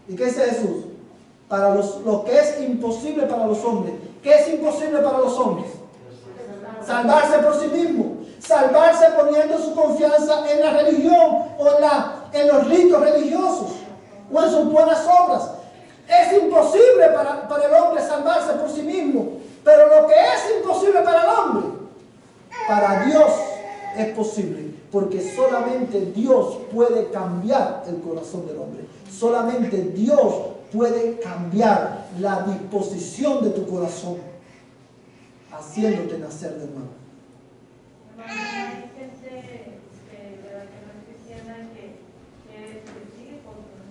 ¿Y qué dice Jesús? Para lo que es imposible para los hombres. ¿Qué es imposible para los hombres? Salvarse por sí mismo. Salvarse poniendo su confianza en la religión o en los ritos religiosos o en sus buenas obras. Es imposible para el hombre salvarse por sí mismo. Pero lo que es imposible para el hombre, para Dios es posible. Porque solamente Dios puede cambiar el corazón del hombre. Solamente Dios puede cambiar la disposición de tu corazón, haciéndote nacer de nuevo. Hay gente de la que no es cristiana que sigue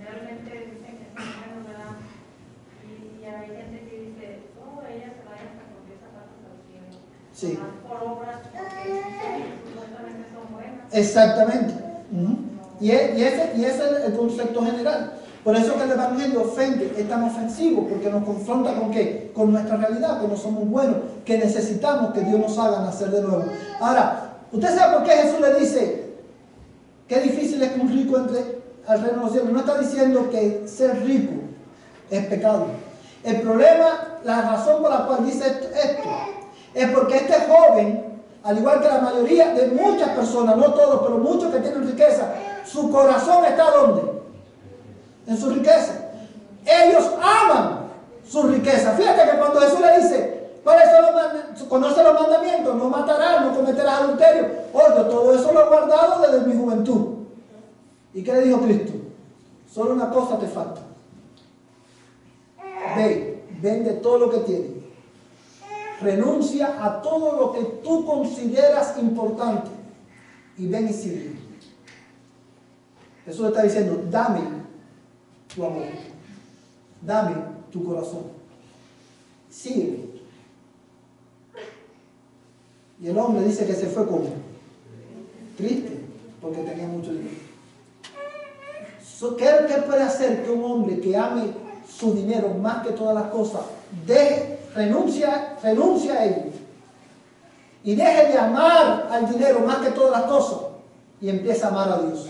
realmente dicen que es cristiano, ¿verdad? Y hay gente que dice: no, ella se vaya hasta con 10 zapatos al cielo. Sí. Más por obras, porque supuestamente son buenas. Exactamente. Y ese es el concepto general. Por eso que el Evangelio ofende, es tan ofensivo, porque nos confronta ¿con qué? Con nuestra realidad, que no somos buenos, que necesitamos que Dios nos haga nacer de nuevo. Ahora, ¿usted sabe por qué Jesús le dice qué difícil es que un rico entre al reino de los cielos? No está diciendo que ser rico es pecado. El problema, la razón por la cual dice esto, es porque este joven, al igual que la mayoría de muchas personas, no todos, pero muchos que tienen riqueza, su corazón está ¿dónde? En su riqueza. Ellos aman su riqueza. Fíjate que cuando Jesús le dice, ¿cuáles son los mandamientos? Conoce los mandamientos, no matarás, no cometerás adulterio. Oye, todo eso lo he guardado desde mi juventud. ¿Y qué le dijo Cristo? Solo una cosa te falta. Ve, vende todo lo que tienes. Renuncia a todo lo que tú consideras importante y ven y sigue. Jesús le está diciendo, dame tu amor, dame tu corazón, sígueme. Y el hombre dice que se fue como triste porque tenía mucho dinero. ¿Qué puede hacer que un hombre que ame su dinero más que todas las cosas renuncia a él y deje de amar al dinero más que todas las cosas y empieza a amar a Dios?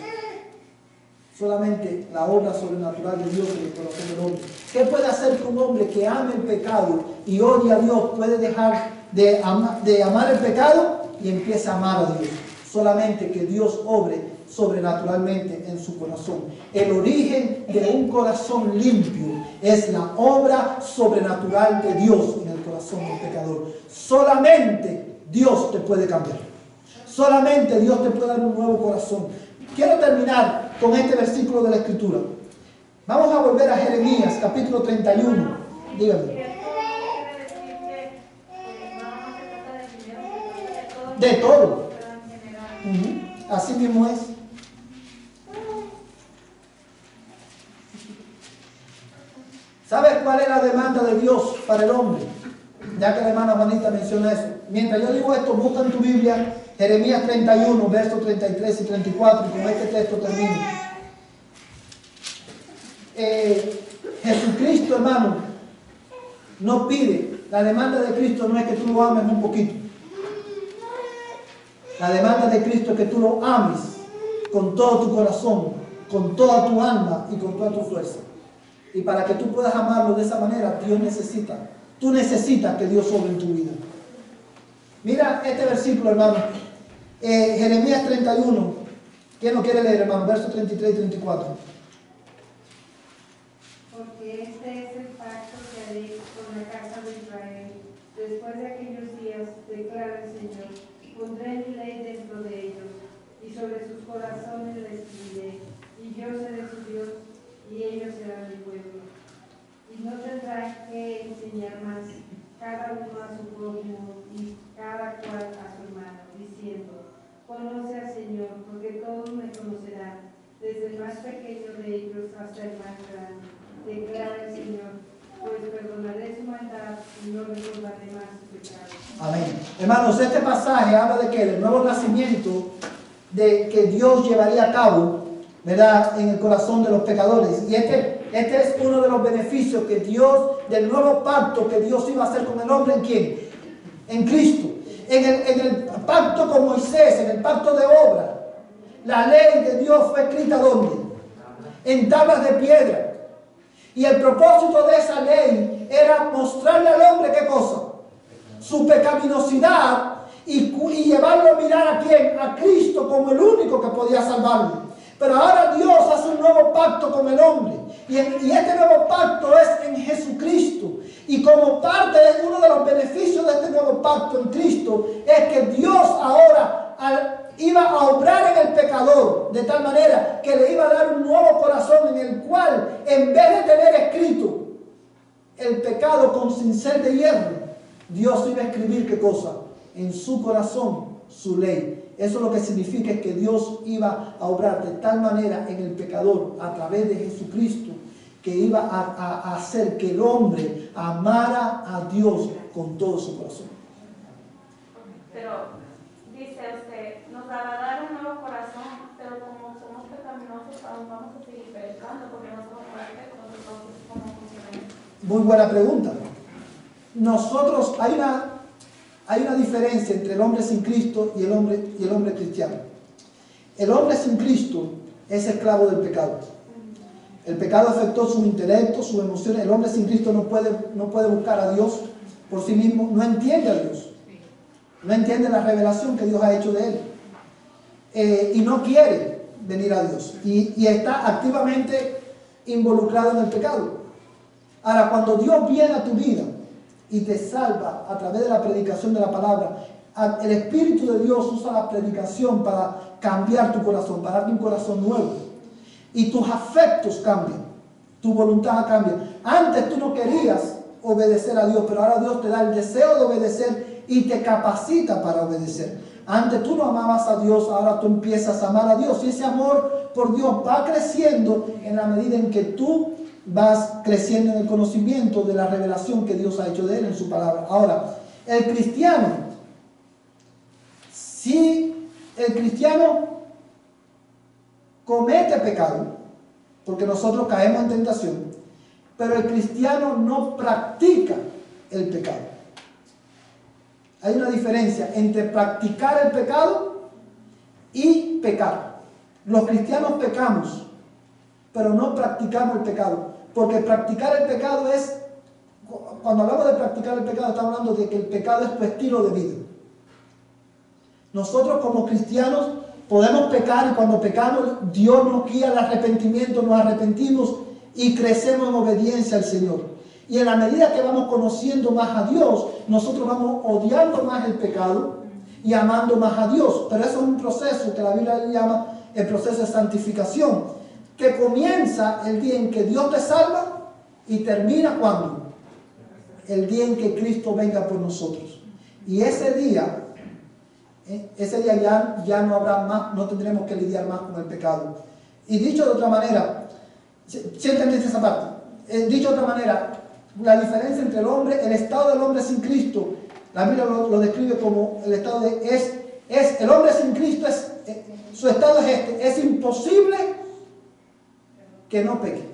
Solamente la obra sobrenatural de Dios en el corazón del hombre. ¿Qué puede hacer que un hombre que ame el pecado y odia a Dios puede dejar de amar el pecado y empieza a amar a Dios? Solamente que Dios obre sobrenaturalmente en su corazón. El origen de un corazón limpio es la obra sobrenatural de Dios en el corazón del pecador. Solamente Dios te puede cambiar. Solamente Dios te puede dar un nuevo corazón. Quiero terminar con este versículo de la Escritura. Vamos a volver a Jeremías, capítulo 31. Dígame. De todo. Así mismo es. ¿Sabes cuál es la demanda de Dios para el hombre? Ya que la hermana Juanita menciona eso. Mientras yo digo esto, busca en tu Biblia Jeremías 31, versos 33 y 34, y con este texto termino. Jesucristo, hermano, no pide. La demanda de Cristo no es que tú lo ames un poquito. La demanda de Cristo es que tú lo ames con todo tu corazón, con toda tu alma y con toda tu fuerza. Y para que tú puedas amarlo de esa manera, tú necesitas que Dios obre en tu vida. Mira este versículo, hermano. Jeremías 31. ¿Quién lo quiere leer, hermano? Versos 33 y 34. Porque este es el pacto que haré con la casa de Israel. Después de aquellos días, declara el Señor, pondré mi ley dentro de ellos, y sobre sus corazones la escribiré, y yo seré su Dios, y ellos serán mi pueblo. Y no tendrán que enseñar más, cada uno a su prójimo, y cada cual a su hermano, diciendo, conoce al Señor, porque todos me conocerán, desde el más pequeño de ellos hasta el más grande, declara el Señor, pues perdonaré su maldad y no recordaré más su pecado. Amén. Hermanos, este pasaje habla de que del nuevo nacimiento de que Dios llevaría a cabo, ¿verdad?, en el corazón de los pecadores. Y este es uno de los beneficios que Dios, del nuevo pacto que Dios iba a hacer con el hombre. ¿En quién? En Cristo. En el pacto con Moisés, en el pacto de obra, la ley de Dios fue escrita ¿dónde? En tablas de piedra. Y el propósito de esa ley era mostrarle al hombre ¿qué cosa? Su pecaminosidad y llevarlo a mirar ¿a quién? A Cristo como el único que podía salvarlo. Pero ahora Dios hace un nuevo pacto con el hombre. Y este nuevo pacto es en Jesucristo. Y como parte de uno de los beneficios de este nuevo pacto en Cristo es que Dios ahora iba a obrar en el pecador de tal manera que le iba a dar un nuevo corazón en el cual, en vez de tener escrito el pecado con cincel de hierro, Dios iba a escribir ¿qué cosa? En su corazón su ley. Eso lo que significa es que Dios iba a obrar de tal manera en el pecador a través de Jesucristo que iba a hacer que el hombre amara a Dios con todo su corazón. Pero dice usted, nos va a dar un nuevo corazón, pero como somos pecaminosos, aún vamos a seguir pecando porque no somos perfectos. Entonces, ¿cómo funciona eso? Muy buena pregunta. Nosotros, hay una diferencia entre el hombre sin Cristo y el hombre cristiano. El hombre sin Cristo es esclavo del pecado. El pecado afectó su intelecto, sus emociones. El hombre sin Cristo no puede buscar a Dios por sí mismo, no entiende a Dios. no entiende la revelación que Dios ha hecho de él, y no quiere venir a Dios, y está activamente involucrado en el pecado. Ahora, cuando Dios viene a tu vida y te salva a través de la predicación de la palabra, el Espíritu de Dios usa la predicación para cambiar tu corazón, para darte un corazón nuevo, y tus afectos cambian, tu voluntad cambia. Antes tú no querías obedecer a Dios, pero ahora Dios te da el deseo de obedecer y te capacita para obedecer. Antes tú no amabas a Dios, ahora tú empiezas a amar a Dios, y ese amor por Dios va creciendo en la medida en que tú vas creciendo en el conocimiento de la revelación que Dios ha hecho de él en su palabra. Ahora, el cristiano, si el cristiano comete pecado, porque nosotros caemos en tentación, pero el cristiano no practica el pecado. Hay una diferencia entre practicar el pecado y pecar. Los cristianos pecamos, pero no practicamos el pecado. Porque practicar el pecado es, cuando hablamos de practicar el pecado, estamos hablando de que el pecado es tu estilo de vida. Nosotros como cristianos podemos pecar, y cuando pecamos, Dios nos guía al arrepentimiento, nos arrepentimos y crecemos en obediencia al Señor. Y en la medida que vamos conociendo más a Dios, nosotros vamos odiando más el pecado y amando más a Dios. Pero eso es un proceso que la Biblia llama el proceso de santificación, que comienza el día en que Dios te salva y termina ¿cuándo? El día en que Cristo venga por nosotros. Y ese día ya no habrá más, no tendremos que lidiar más con el pecado. Y dicho de otra manera, ¿sí entendiste esa parte? Dicho de otra manera, la diferencia entre el hombre, el estado del hombre sin Cristo, la Biblia lo describe como el estado de, el hombre sin Cristo su estado es este: es imposible que no peque.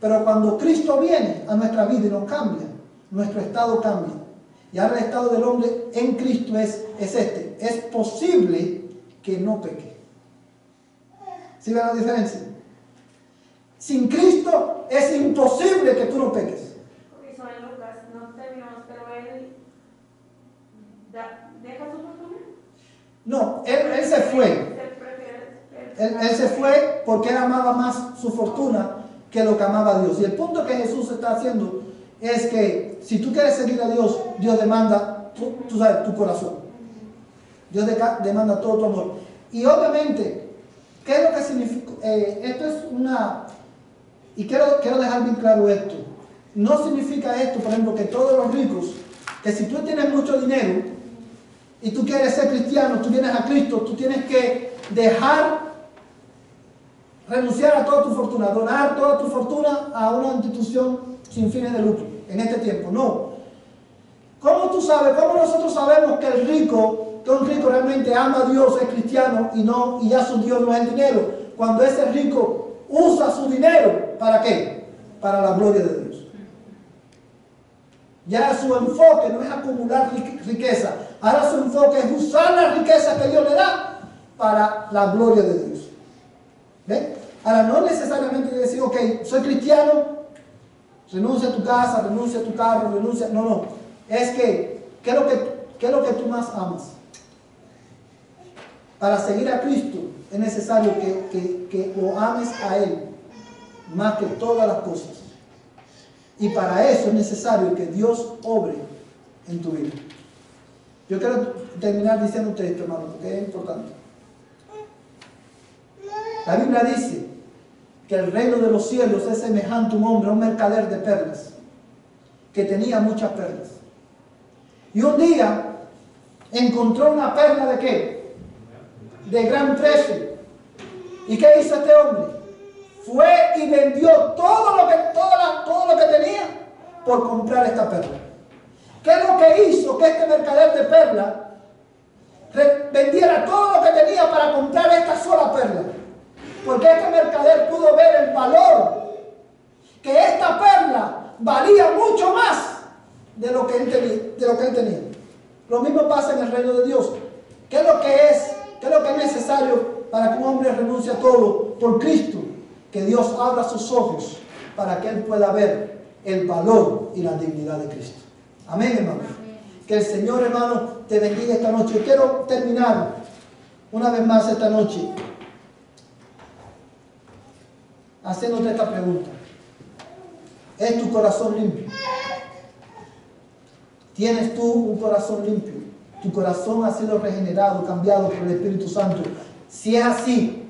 Pero cuando Cristo viene a nuestra vida y nos cambia, nuestro estado cambia. Y ahora el estado del hombre en Cristo es este: es posible que no peque. ¿Sí ven la diferencia? Sin Cristo es imposible que tú no peques. Eso en Lucas, no terminamos, pero él deja su fortuna. No, él se fue. Él se fue porque él amaba más su fortuna que lo que amaba a Dios. Y el punto que Jesús está haciendo es que si tú quieres seguir a Dios, Dios demanda tú sabes, tu corazón. Dios demanda todo tu amor. Y obviamente, ¿qué es lo que significa? Esto es una... Y quiero dejar bien claro esto. No significa esto, por ejemplo, que todos los ricos, que si tú tienes mucho dinero y tú quieres ser cristiano, tú vienes a Cristo, tú tienes que renunciar a toda tu fortuna, donar toda tu fortuna a una institución sin fines de lucro en este tiempo. No. ¿Cómo tú sabes? ¿Cómo nosotros sabemos que un rico realmente ama a Dios, es cristiano y ya su Dios no es el dinero? Cuando ese rico usa su dinero, ¿para qué? Para la gloria de Dios. Ya su enfoque no es acumular riqueza, ahora su enfoque es usar la riqueza que Dios le da para la gloria de Dios. ¿Ven? Ahora no necesariamente decir, ok, soy cristiano, renuncia a tu casa, renuncia a tu carro, renuncia... No. Es que, ¿qué es lo que tú más amas? Para seguir a Cristo es necesario que lo ames a Él más que todas las cosas. Y para eso es necesario que Dios obre en tu vida. Yo quiero terminar diciéndote esto, hermano, porque es importante. La Biblia dice que el reino de los cielos es semejante a un hombre, un mercader de perlas, que tenía muchas perlas. Y un día encontró una perla ¿de qué? De gran precio. ¿Y qué hizo este hombre? Fue y vendió todo lo que tenía por comprar esta perla. ¿Qué es lo que hizo que este mercader de perlas vendiera todo lo que tenía para comprar esta sola perla? Porque este mercader pudo ver el valor, que esta perla valía mucho más de lo que él tenía. Lo mismo pasa en el reino de Dios. ¿Qué es lo que es necesario para que un hombre renuncie a todo por Cristo? Que Dios abra sus ojos para que él pueda ver el valor y la dignidad de Cristo. Amén, hermano. Que el Señor, hermano, te bendiga esta noche. Yo quiero terminar una vez más esta noche haciéndote esta pregunta. ¿Es tu corazón limpio? ¿Tienes tú un corazón limpio? ¿Tu corazón ha sido regenerado, cambiado por el Espíritu Santo? Si es así,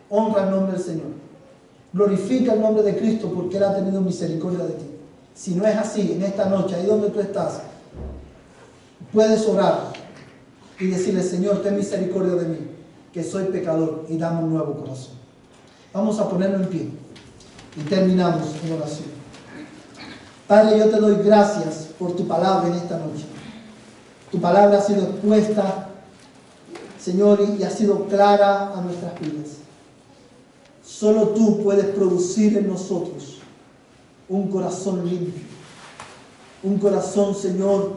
honra el nombre del Señor. Glorifica el nombre de Cristo porque Él ha tenido misericordia de ti. Si no es así, en esta noche, ahí donde tú estás, puedes orar y decirle: Señor, ten misericordia de mí, que soy pecador, y dame un nuevo corazón. Vamos a ponernos en pie y terminamos en oración. Padre, yo te doy gracias por tu palabra en esta noche. Tu palabra ha sido expuesta, Señor, y ha sido clara a nuestras vidas. Solo tú puedes producir en nosotros un corazón limpio, un corazón, Señor,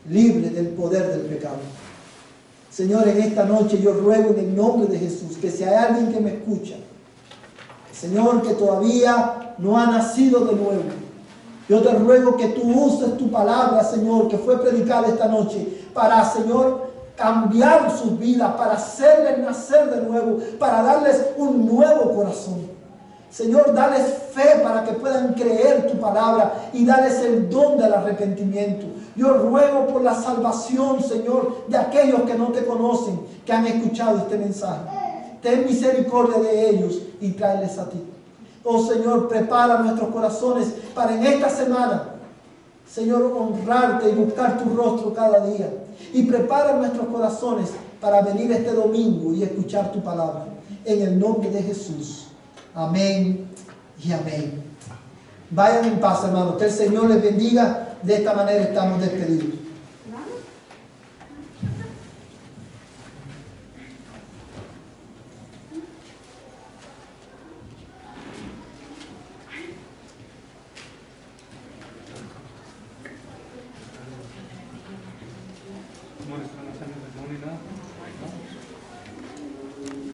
libre del poder del pecado. Señor, en esta noche yo ruego en el nombre de Jesús que si hay alguien que me escucha, Señor, que todavía no ha nacido de nuevo, yo te ruego que tú uses tu palabra, Señor, que fue predicada esta noche, para, Señor, cambiar sus vidas, para hacerles nacer de nuevo, para darles un nuevo corazón. Señor, dales fe para que puedan creer tu palabra y darles el don del arrepentimiento. Yo ruego por la salvación, Señor, de aquellos que no te conocen, que han escuchado este mensaje. Ten misericordia de ellos y tráeles a ti. Oh Señor, prepara nuestros corazones para en esta semana, Señor, honrarte y buscar tu rostro cada día. Y prepara nuestros corazones para venir este domingo y escuchar tu palabra. En el nombre de Jesús. Amén y amén. Vayan en paz, hermanos. Que el Señor les bendiga. De esta manera estamos despedidos. ¿Cómo están haciendo el demonio?